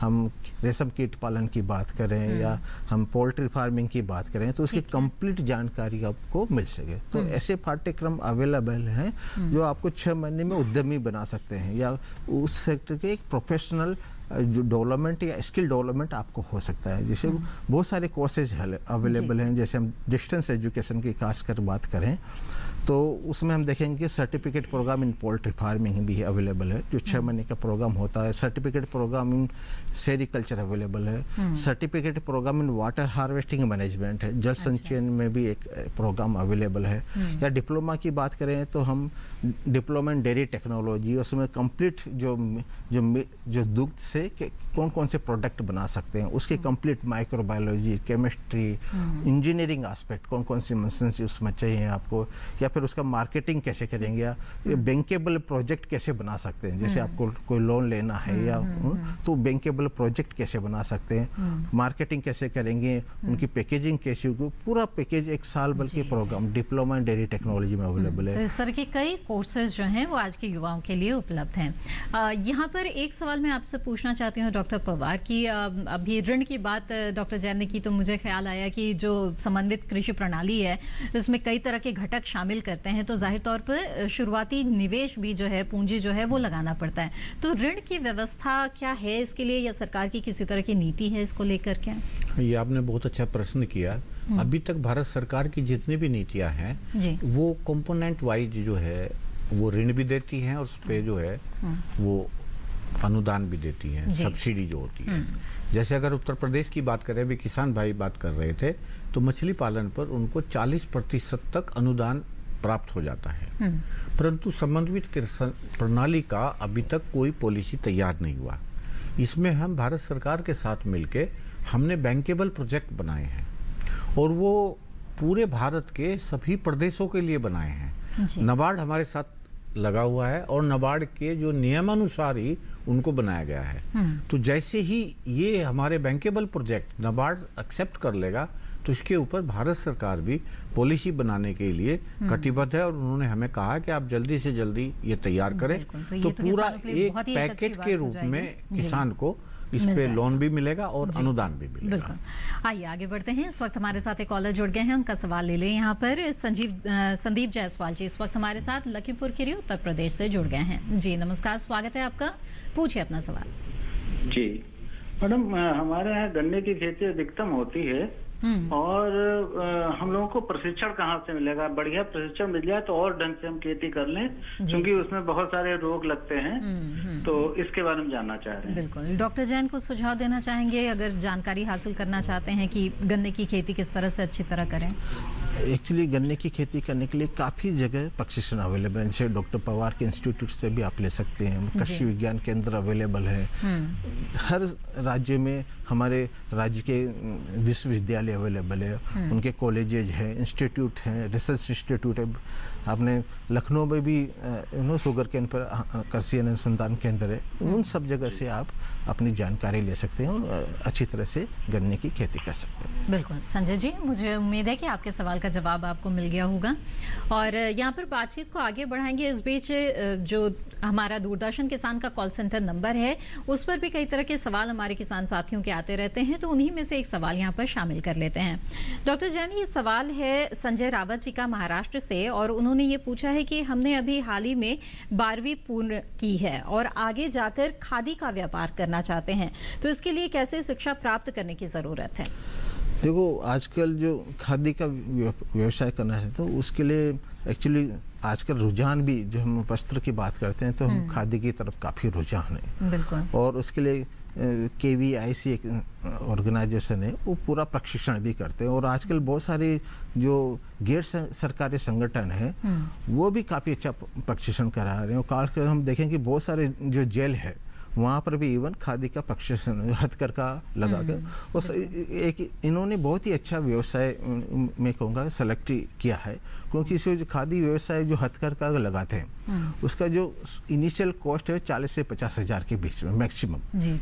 हम रेशम कीट पालन की बात करें या हम पोल्ट्री फार्मिंग की बात करें, तो उसकी कंप्लीट जानकारी आपको मिल सके। तो ऐसे पाठ्यक्रम अवेलेबल हैं जो आपको 6 महीने में उद्यमी बना सकते हैं, या उस सेक्टर के एक प्रोफेशनल जो डेवलपमेंट या स्किल डेवलपमेंट आपको हो सकता है। जैसे बहुत सारे कोर्सेज अवेलेबल हैं। जैसे हम डिस्टेंस एजुकेशन की खासकर बात करें तो उसमें हम देखेंगे certificate programme in poultry farming भी अवेलेबल है, जो 6 महीने का प्रोग्राम होता है। Certificate programme in sericulture available है। Certificate programme in water harvesting management है। जल संचयन में भी एक प्रोग्राम अवेलेबल है। या डिप्लोमा की बात करें तो हम डिप्लोमा इन डेयरी टेक्नोलॉजी, उसमें कंप्लीट जो दुग्ध से कौन कौन से प्रोडक्ट बना सकते हैं उसकी complete microbiology, chemistry, engineering aspect, कौन कौन सी मशीन्स उसमें चाहिए आपको, या फिर उसका मार्केटिंग कैसे करेंगे, या बैंकेबल प्रोजेक्ट कैसे बना सकते हैं। जैसे आपको कोई लोन लेना है या तो बैंकेबल प्रोजेक्ट कैसे बना सकते हैं, मार्केटिंग कैसे करेंगे, उनकी पैकेजिंग कैसे होगी, पूरा पैकेज 1 साल बल्कि programme diploma in dairy technology में अवेलेबल है। तो इस तरह के कई कोर्सेज जो हैं वो आज के युवाओं के लिए उपलब्ध हैं। यहाँ पर एक सवाल मैं आपसे पूछना चाहती हूँ डॉक्टर पवार की, अभी ऋण की बात डॉक्टर जैन ने की तो मुझे ख्याल आया कि जो समन्वित कृषि प्रणाली है इसमें कई तरह के घटक शामिल करते हैं, तो जाहिर तौर पर शुरुआती निवेश भी जो है, पूंजी जो है वो लगाना पड़ता है। तो ऋण की व्यवस्था क्या है इसके लिए, या सरकार की किसी तरह की नीति है इसको लेकर के? ये आपने बहुत अच्छा प्रश्न किया। अभी तक भारत सरकार की जितनी भी नीतियां हैं वो कंपोनेंट वाइज जो है वो ऋण भी देती हैं और उस पे जो है वो अनुदान भी देती हैं, सब्सिडी जो होती है। जैसे अगर उत्तर प्रदेश की बात करें, अभी किसान भाई बात कर रहे थे, तो मछली पालन पर उनको 40% तक अनुदान प्राप्त हो जाता है। परंतु समन्वित प्रणाली का अभी तक कोई पॉलिसी तैयार नहीं हुआ। इसमें हम भारत सरकार के साथ मिलके हमने बैंकेबल प्रोजेक्ट बनाए हैं और वो पूरे भारत के सभी प्रदेशों के लिए बनाए हैं। नाबार्ड हमारे साथ लगा हुआ है और नाबार्ड के जो नियमानुसार ही उनको बनाया गया है। तो जैसे ही ये हमारे बैंकेबल प्रोजेक्ट नाबार्ड एक्सेप्ट कर लेगा तो इसके ऊपर भारत सरकार भी पॉलिसी बनाने के लिए कटिबद्ध है और उन्होंने हमें कहा कि आप जल्दी से जल्दी ये तैयार करें। तो पूरा एक पैकेज के रूप में किसान को इस पे लोन भी मिलेगा और अनुदान भी मिलेगा। बिल्कुल। आइए आगे बढ़ते हैं। इस वक्त हमारे साथ एक कॉलर जुड़ गए हैं, उनका सवाल ले लें। यहाँ पर संदीप जायसवाल जी इस वक्त हमारे साथ लखीमपुर खीरी उत्तर प्रदेश से जुड़ गए हैं। जी नमस्कार, स्वागत है आपका, पूछिए अपना सवाल। जी मैडम, हमारे यहाँ गन्ने की खेती अधिकतम होती है और हम लोगों को प्रशिक्षण कहाँ से मिलेगा? बढ़िया प्रशिक्षण मिल जाए तो और ढंग से हम खेती कर लें, क्योंकि उसमें बहुत सारे रोग लगते हैं। तो इसके बारे में जानना चाह रहे हैं। बिल्कुल, डॉक्टर जैन को सुझाव देना चाहेंगे अगर जानकारी हासिल करना चाहते हैं कि गन्ने की खेती किस तरह से अच्छी तरह करें? एक्चुअली गन्ने की खेती करने के लिए काफ़ी जगह प्रशिक्षण अवेलेबल है, जैसे डॉक्टर पवार के इंस्टीट्यूट से भी आप ले सकते हैं, कृषि विज्ञान केंद्र अवेलेबल है। हर राज्य में हमारे राज्य के विश्वविद्यालय अवेलेबल है, उनके कॉलेजेज हैं, इंस्टीट्यूट हैं, रिसर्च इंस्टीट्यूट है। आपने लखनऊ में भी शुगर केन पर कृषि अनुसंधान केंद्र है। उन सब जगह से आप अपनी जानकारी ले सकते हैं और अच्छी तरह से गन्ने की खेती कर सकते हैं। बिल्कुल संजय जी, मुझे उम्मीद है कि आपके सवाल का जवाब आपको मिल गया होगा और यहाँ पर बातचीत को आगे बढ़ाएंगे। इस बीच जो हमारा दूरदर्शन किसान का कॉल सेंटर नंबर है, उस पर भी कई तरह के सवाल हमारे किसान साथियों के आते रहते हैं, तो उन्हीं में से एक सवाल यहाँ पर शामिल कर लेते हैं। डॉक्टर जैन, ये सवाल है संजय रावत जी का महाराष्ट्र से और उन्होंने ये पूछा है कि हमने अभी हाल ही में 12वीं पूर्ण की है और आगे जाकर खादी का व्यापार करना चाहते हैं, तो इसके लिए कैसे शिक्षा प्राप्त करने की जरूरत है? देखो, आजकल जो खादी का व्यवसाय करना है तो उसके लिए एक्चुअली आजकल रुझान भी, जो हम वस्त्र की बात करते हैं तो हम खादी की तरफ काफ़ी रुझान है। बिल्कुल। और उसके लिए KVIC एक ऑर्गेनाइजेशन है, वो पूरा प्रशिक्षण भी करते हैं और आजकल बहुत सारे जो गैर सरकारी संगठन हैं वो भी काफ़ी अच्छा प्रशिक्षण करा रहे हैं। और खासकर हम देखें कि बहुत सारे जो जेल है वहाँ पर भी इवन खादी का प्रशिक्षण हथकरघा लगा के और एक इन्होंने बहुत ही अच्छा व्यवसाय मैं कहूँगा सेलेक्ट किया है, क्योंकि इसे जो खादी व्यवसाय जो हथकरघा लगाते हैं उसका जो इनिशियल कॉस्ट है 40 से 50 हज़ार के बीच में मैक्सिमम,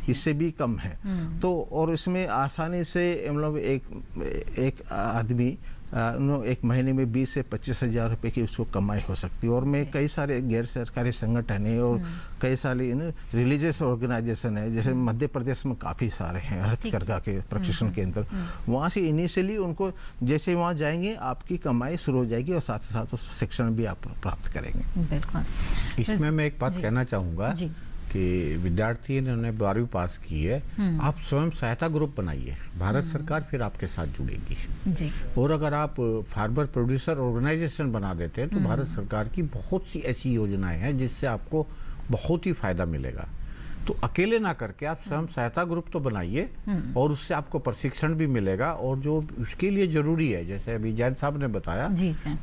इससे भी कम है। तो और इसमें आसानी से मतलब एक आदमी एक महीने में 20 से 25 हज़ार रुपये की उसको कमाई हो सकती है। और मैं कई सारे गैर सरकारी संगठन है और कई सारे रिलीजियस ऑर्गेनाइजेशन है, जैसे मध्य प्रदेश में काफ़ी सारे हैं हथकरघा के प्रशिक्षण केंद्र। वहाँ से इनिशियली उनको जैसे वहाँ जाएंगे आपकी कमाई शुरू हो जाएगी और साथ साथ उस शिक्षण भी आप प्राप्त करेंगे। बिल्कुल। इसमें मैं एक बात कहना चाहूँगा कि विद्यार्थी ने 12वीं पास की है, आप स्वयं सहायता ग्रुप बनाइए, भारत सरकार फिर आपके साथ जुड़ेगी जी। और अगर आप फार्मर प्रोड्यूसर ऑर्गेनाइजेशन बना देते हैं तो भारत सरकार की बहुत सी ऐसी योजनाएं हैं जिससे आपको बहुत ही फायदा मिलेगा। तो अकेले ना करके आप स्वयं सहायता ग्रुप तो बनाइए और उससे आपको प्रशिक्षण भी मिलेगा। और जो उसके लिए जरूरी है, जैसे अभी जैन साहब ने बताया,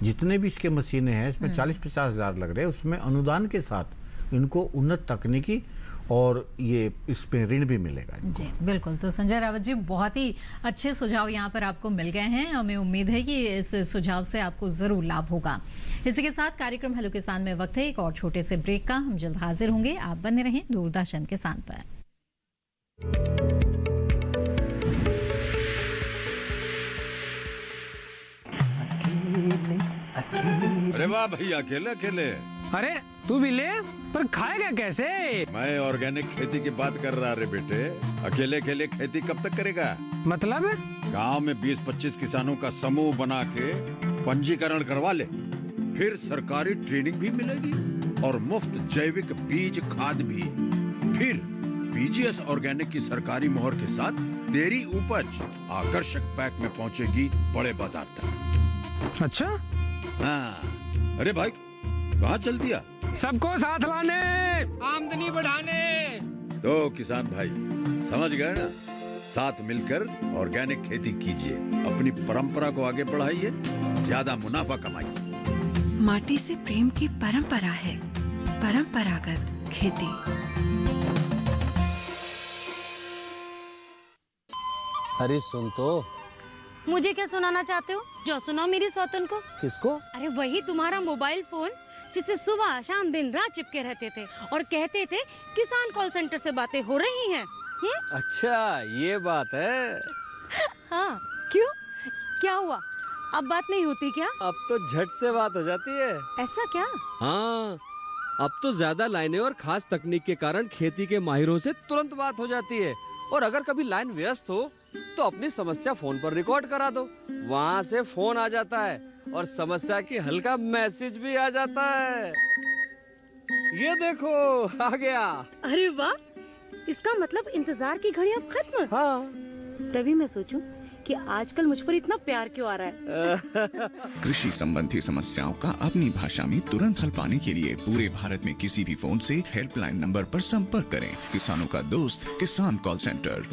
जितने भी इसके मशीनें हैं इसमें 40-50 हज़ार लग रहे हैं, उसमें अनुदान के साथ इनको उन्नत तकनीकी और ये इसमें ऋण भी मिलेगा जी। बिल्कुल। तो संजय रावत जी, बहुत ही अच्छे सुझाव यहाँ पर आपको मिल गए हैं। हमें उम्मीद है कि इस सुझाव से आपको जरूर लाभ होगा। इसी के साथ कार्यक्रम हेलो किसान में वक्त है एक और छोटे से ब्रेक का। हम जल्द हाजिर होंगे, आप बने रहें दूरदर्शन किसान पर। अरे वाह भैया, अकेले अकेले। अरे तू भी ले, पर खाएगा कैसे? मैं ऑर्गेनिक खेती की बात कर रहा रे बेटे। अकेले अकेले खेती कब तक करेगा? मतलब गांव में 20-25 किसानों का समूह बना के पंजीकरण करवा ले, फिर सरकारी ट्रेनिंग भी मिलेगी और मुफ्त जैविक बीज खाद भी। फिर BGS ऑर्गेनिक की सरकारी मोहर के साथ तेरी उपज आकर्षक पैक में पहुंचेगी बड़े बाजार तक। अच्छा? हाँ। अरे भाई, कहाँ चल दिया? सबको साथ लाने, आमदनी बढ़ाने। तो किसान भाई समझ गए ना? साथ मिलकर ऑर्गेनिक खेती कीजिए, अपनी परंपरा को आगे बढ़ाइए, ज्यादा मुनाफा कमाइए। माटी से प्रेम की परंपरा है परंपरागत खेती। अरे सुन तो। मुझे क्या सुनाना चाहते हो? जो सुनाओ मेरी सौतन को। किसको? अरे वही तुम्हारा मोबाइल फोन जिससे सुबह शाम दिन रात चिपके रहते थे और कहते थे किसान कॉल सेंटर से बातें हो रही हैं। अच्छा ये बात है। हाँ, क्यों? क्या हुआ? अब बात नहीं होती क्या? अब तो झट से बात हो जाती है। ऐसा क्या? हाँ, अब तो ज्यादा लाइनें और खास तकनीक के कारण खेती के माहिरों से तुरंत बात हो जाती है। और अगर कभी लाइन व्यस्त हो तो अपनी समस्या फोन पर रिकॉर्ड करा दो, वहाँ से फोन आ जाता है और समस्या की हल का मैसेज भी आ जाता है। ये देखो आ गया। अरे वाह, इसका मतलब इंतजार की घड़ी अब खत्म। हाँ। तभी मैं सोचूं कि आजकल मुझ पर इतना प्यार क्यों आ रहा है। कृषि संबंधी समस्याओं का अपनी भाषा में तुरंत हल पाने के लिए पूरे भारत में किसी भी फोन से हेल्पलाइन नंबर पर संपर्क करें। किसानों का दोस्त किसान कॉल सेंटर।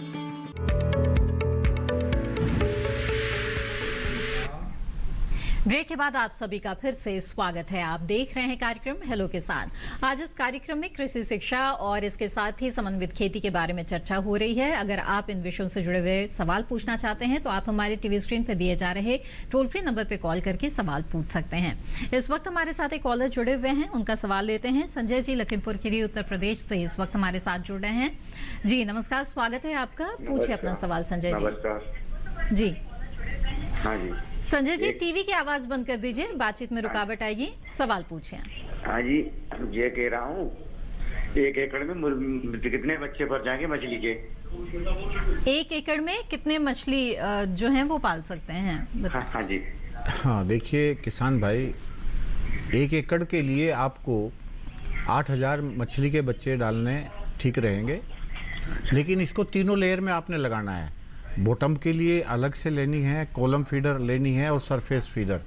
ब्रेक के बाद आप सभी का फिर से स्वागत है। आप देख रहे हैं कार्यक्रम हेलो किसान। आज इस कार्यक्रम में कृषि शिक्षा और इसके साथ ही समन्वित खेती के बारे में चर्चा हो रही है। अगर आप इन विषयों से जुड़े हुए सवाल पूछना चाहते हैं तो आप हमारे टीवी स्क्रीन पर दिए जा रहे टोल फ्री नंबर पर कॉल करके सवाल पूछ सकते हैं। इस वक्त हमारे साथ एक कॉलर जुड़े हुए हैं, उनका सवाल लेते हैं। संजय जी लखीमपुर खीरी उत्तर प्रदेश से इस वक्त हमारे साथ जुड़ रहे हैं। जी नमस्कार, स्वागत है आपका। पूछिए अपना सवाल संजय जी। जी हाँ जी संजय जी, टीवी की आवाज बंद कर दीजिए, बातचीत में रुकावट आएगी। सवाल पूछिए। हाँ जी, ये कह रहा हूँ 1 एकड़ में कितने बच्चे भर जाएंगे मछली के? 1 एकड़ में कितने मछली जो हैं वो पाल सकते हैं? हाँ जी। हाँ देखिए किसान भाई, 1 एकड़ के लिए आपको 8000 मछली के बच्चे डालने ठीक रहेंगे, लेकिन इसको तीनों लेयर में आपने लगाना है। बॉटम के लिए अलग से लेनी है, कॉलम फीडर लेनी है और सरफेस फीडर।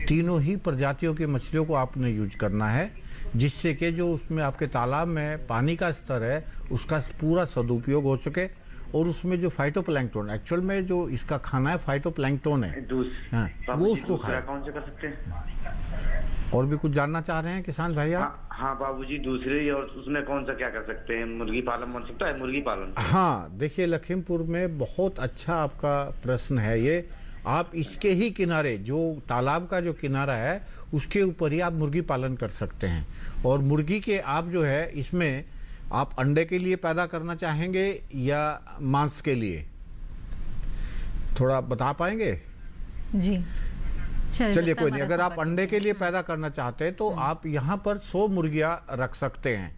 तीनों ही प्रजातियों की मछलियों को आपने यूज करना है, जिससे कि जो उसमें आपके तालाब में पानी का स्तर है उसका पूरा सदुपयोग हो सके और उसमें जो फाइटोप्लैंक्टन, एक्चुअल में जो इसका खाना है फाइटोप्लैंक्टन है, हाँ, वो उसको खाए। कौन से कर सकते हैं? और भी कुछ जानना चाह रहे हैं किसान भाई आप? हाँ बाबूजी, दूसरे और उसमें कौन सा क्या कर सकते हैं? मुर्गी पालन बन सकता है? मुर्गी पालन? हाँ देखिए, लखीमपुर में बहुत अच्छा आपका प्रश्न है ये। आप इसके ही किनारे, जो तालाब का जो किनारा है उसके ऊपर ही आप मुर्गी पालन कर सकते हैं। और मुर्गी के आप जो है इसमें आप अंडे के लिए पैदा करना चाहेंगे या मांस के लिए, थोड़ा बता पाएंगे? जी चलिए कोई नहीं, अगर आप अंडे के लिए पैदा करना चाहते हैं तो आप यहाँ पर 100 मुर्गियाँ रख सकते हैं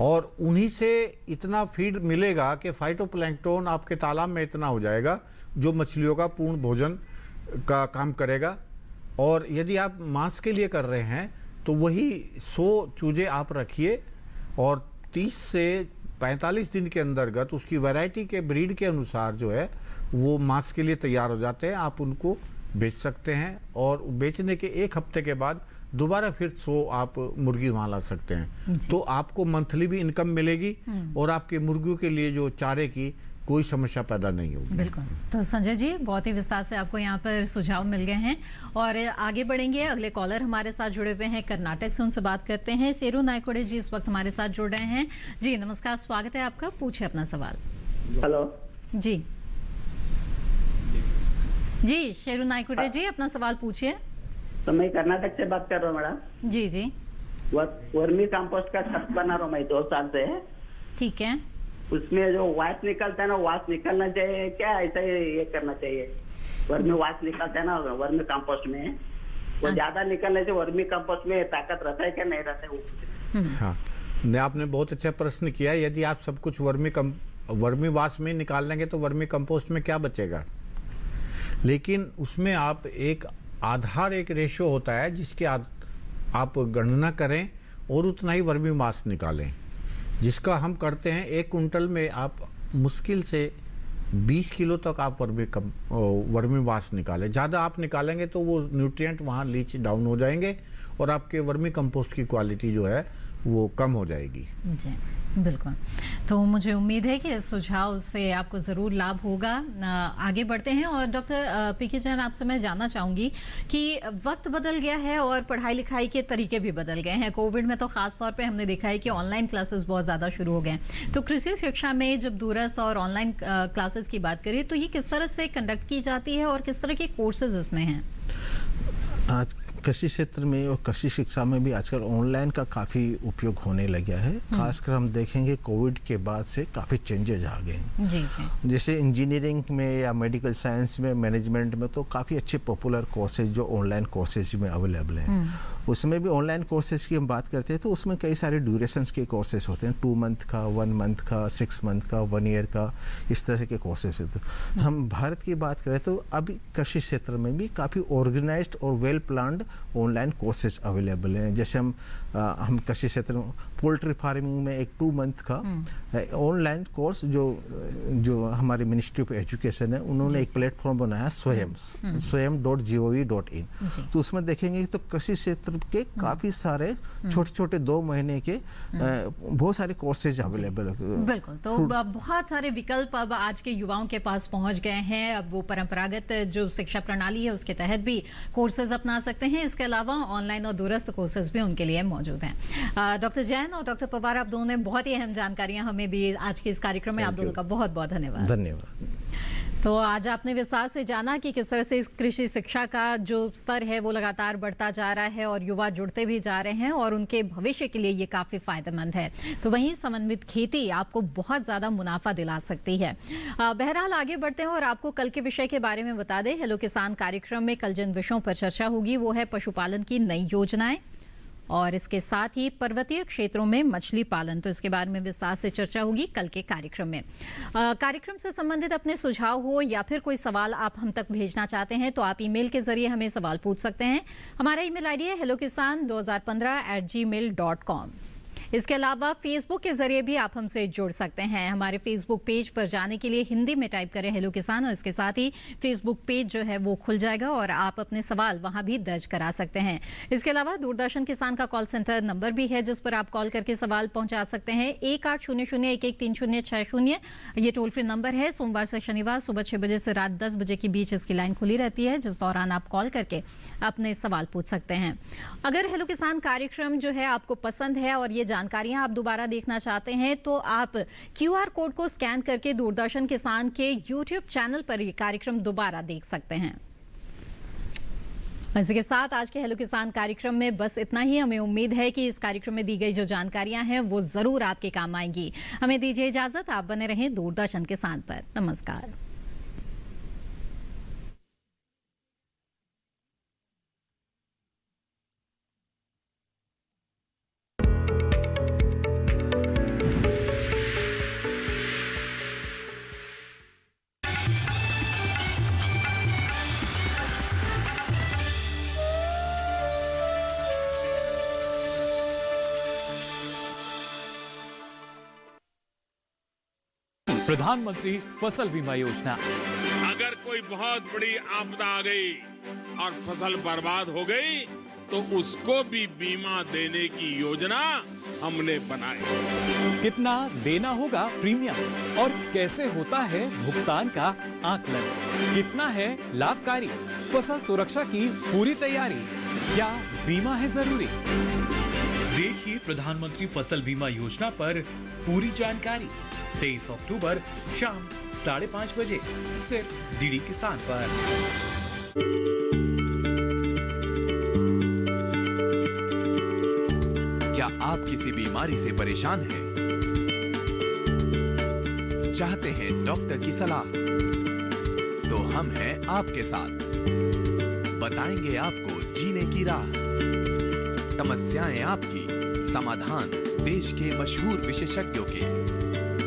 और उन्हीं से इतना फीड मिलेगा कि फाइटोप्लैंक्टन आपके तालाब में इतना हो जाएगा जो मछलियों का पूर्ण भोजन का काम करेगा। और यदि आप मांस के लिए कर रहे हैं तो वही 100 चूजे आप रखिए और 30 से 45 दिन के अंतर्गत उसकी वैरायटी के ब्रीड के अनुसार जो है वो मांस के लिए तैयार हो जाते हैं। आप उनको बेच सकते हैं और बेचने के 1 हफ्ते के बाद दोबारा फिर 100 आप मुर्गी वहां ला सकते हैं। तो आपको मंथली भी इनकम मिलेगी और आपके मुर्गियों के लिए जो चारे की कोई समस्या पैदा नहीं होगी। बिल्कुल। तो संजय जी, बहुत ही विस्तार से आपको यहाँ पर सुझाव मिल गए हैं और आगे बढ़ेंगे। अगले कॉलर हमारे साथ जुड़े हुए हैं कर्नाटक से, उनसे बात करते हैं। सेरू नायकोड़े जी इस वक्त हमारे साथ जुड़ रहे हैं। जी नमस्कार, स्वागत है आपका। पूछे अपना सवाल। हेलो जी जी शेरू नायकोड़े जी, अपना सवाल पूछिए। तो मैं कर्नाटक से बात कर रहा हूँ मैडम। जी जी। वर्मी कंपोस्ट का छत बना रहा हूँ मैं 2 साल से। ठीक है। उसमें जो वास निकलता है ना, वास निकलना चाहिए क्या? ऐसा ये करना चाहिए? वर्मी वास निकलता है ना वर्मी कंपोस्ट में, वो ज्यादा निकलने से वर्मी कंपोस्ट में ताकत रहता है क्या नहीं रहता है? हाँ, आपने बहुत अच्छा प्रश्न किया। यदि आप सब कुछ वर्मी वास में निकाल लेंगे तो वर्मी कंपोस्ट में क्या बचेगा? लेकिन उसमें आप एक आधार, एक रेशियो होता है जिसके आप गणना करें और उतना ही वर्मी मास निकालें, जिसका हम करते हैं 1 कुंटल में आप मुश्किल से 20 किलो तक आप वर्मी मास निकालें। ज़्यादा आप निकालेंगे तो वो न्यूट्रिएंट वहाँ लीच डाउन हो जाएंगे और आपके वर्मी कंपोस्ट की क्वालिटी जो है वो कम हो जाएगी। जी बिल्कुल। तो मुझे उम्मीद है कि इस सुझाव से आपको ज़रूर लाभ होगा। आगे बढ़ते हैं और डॉक्टर पीके जैन, आपसे मैं जानना चाहूँगी कि वक्त बदल गया है और पढ़ाई लिखाई के तरीके भी बदल गए हैं। कोविड में तो खास तौर पे हमने देखा है कि ऑनलाइन क्लासेस बहुत ज़्यादा शुरू हो गए। तो कृषि शिक्षा में जब दूरस्थ और ऑनलाइन क्लासेस की बात करें तो ये किस तरह से कंडक्ट की जाती है और किस तरह के कोर्सेज इसमें हैं? आज कृषि क्षेत्र में और कृषि शिक्षा में भी आजकल ऑनलाइन का काफ़ी उपयोग होने लग गया है। खासकर हम देखेंगे कोविड के बाद से काफ़ी चेंजेस आ गए हैं। जी जी। जैसे इंजीनियरिंग में या मेडिकल साइंस में, मैनेजमेंट में तो काफ़ी अच्छे पॉपुलर कोर्सेज जो ऑनलाइन कोर्सेज में अवेलेबल हैं। उसमें भी ऑनलाइन कोर्सेज की हम बात करते हैं तो उसमें कई सारे ड्यूरेशंस के कोर्सेज होते हैं, 2 मंथ का, 1 मंथ का, 6 मंथ का, 1 ईयर का, इस तरह के कोर्सेज होते हैं। हम भारत की बात करें तो अभी कृषि क्षेत्र में भी काफ़ी ऑर्गेनाइज्ड और well planned online courses available हैं। जैसे हम कृषि क्षेत्र में पोल्ट्री फार्मिंग में एक 2 मंथ का ऑनलाइन कोर्स जो हमारी मिनिस्ट्री ऑफ एजुकेशन है, उन्होंने एक प्लेटफॉर्म बनाया स्वयं.gov.in। तो उसमें देखेंगे तो कृषि क्षेत्र क्षेत्र के काफ़ी सारे छोटे छोटे 2 महीने के बहुत सारे कोर्सेज अवेलेबल है। बिल्कुल, तो बहुत सारे विकल्प अब आज के युवाओं के पास पहुंच गए हैं। अब वो परंपरागत जो शिक्षा प्रणाली है उसके तहत भी कोर्सेज अपना सकते हैं। इसके अलावा ऑनलाइन और दूरस्थ कोर्सेज भी उनके लिए मौजूद हैं। डॉक्टर जैन और डॉक्टर पवार, आप दोनों ने बहुत ही अहम जानकारियां हमें दी आज के इस कार्यक्रम में। आप दोनों का बहुत बहुत धन्यवाद। धन्यवाद। तो आज आपने विस्तार से जाना कि किस तरह से इस कृषि शिक्षा का जो स्तर है वो लगातार बढ़ता जा रहा है और युवा जुड़ते भी जा रहे हैं और उनके भविष्य के लिए ये काफी फायदेमंद है। तो वहीं समन्वित खेती आपको बहुत ज्यादा मुनाफा दिला सकती है। बहरहाल आगे बढ़ते हैं और आपको कल के विषय के बारे में बता दें। हेलो किसान कार्यक्रम में कल जिन विषयों पर चर्चा होगी वो है पशुपालन की नई योजनाएं और इसके साथ ही पर्वतीय क्षेत्रों में मछली पालन। तो इसके बारे में विस्तार से चर्चा होगी कल के कार्यक्रम में। कार्यक्रम से संबंधित अपने सुझाव हो या फिर कोई सवाल आप हम तक भेजना चाहते हैं तो आप ईमेल के जरिए हमें सवाल पूछ सकते हैं। हमारा ईमेल आईडी है hellokisan2015@gmail.com। इसके अलावा फेसबुक के जरिए भी आप हमसे जुड़ सकते हैं। हमारे फेसबुक पेज पर जाने के लिए हिंदी में टाइप करें हेलो किसान और इसके साथ ही फेसबुक पेज जो है वो खुल जाएगा और आप अपने सवाल वहां भी दर्ज करा सकते हैं। इसके अलावा दूरदर्शन किसान का कॉल सेंटर नंबर भी है जिस पर आप कॉल करके सवाल पहुंचा सकते हैं। 1800-113060 ये टोल फ्री नंबर है। सोमवार से शनिवार सुबह 6 बजे से रात 10 बजे के बीच इसकी लाइन खुली रहती है जिस दौरान आप कॉल करके अपने सवाल पूछ सकते हैं। अगर हेलो किसान कार्यक्रम जो है आपको पसंद है और ये जानकारियां आप दोबारा देखना चाहते हैं तो आप QR कोड को स्कैन करके दूरदर्शन किसान के YouTube चैनल पर ये कार्यक्रम दोबारा देख सकते हैं। इसी के साथ आज के हेलो किसान कार्यक्रम में बस इतना ही। हमें उम्मीद है कि इस कार्यक्रम में दी गई जो जानकारियां हैं वो जरूर आपके काम आएंगी। हमें दीजिए इजाजत। आप बने रहें दूरदर्शन किसान पर। नमस्कार। प्रधानमंत्री फसल बीमा योजना। अगर कोई बहुत बड़ी आपदा आ गई और फसल बर्बाद हो गई तो उसको भी बीमा देने की योजना हमने बनाई। कितना देना होगा प्रीमियम और कैसे होता है भुगतान का आकलन, कितना है लाभकारी, फसल सुरक्षा की पूरी तैयारी, क्या बीमा है जरूरी? देखिए प्रधानमंत्री फसल बीमा योजना पर पूरी जानकारी 23 अक्टूबर शाम 5:30 बजे सिर्फ डीडी किसान पर। क्या आप किसी बीमारी से परेशान हैं? चाहते हैं डॉक्टर की सलाह? तो हम हैं आपके साथ, बताएंगे आपको जीने की राह। समस्याएं आपकी, समाधान देश के मशहूर विशेषज्ञों के।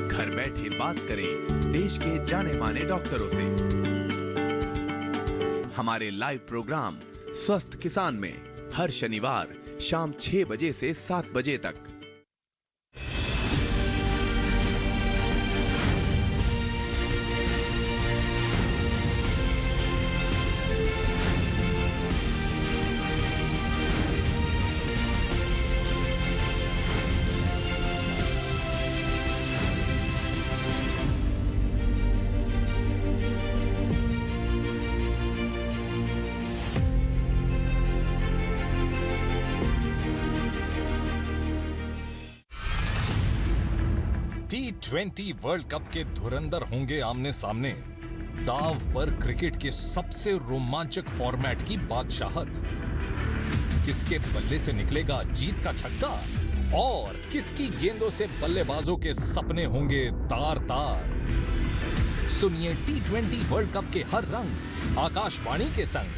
घर बैठे बात करें देश के जाने माने डॉक्टरों से। हमारे लाइव प्रोग्राम स्वस्थ किसान में हर शनिवार शाम 6 बजे से 7 बजे तक। T20 वर्ल्ड कप के धुरंधर होंगे आमने सामने। दांव पर क्रिकेट के सबसे रोमांचक फॉर्मेट की बादशाहत। किसके बल्ले से निकलेगा जीत का छक्का और किसकी गेंदों से बल्लेबाजों के सपने होंगे तार तार। सुनिए T20 वर्ल्ड कप के हर रंग आकाशवाणी के संग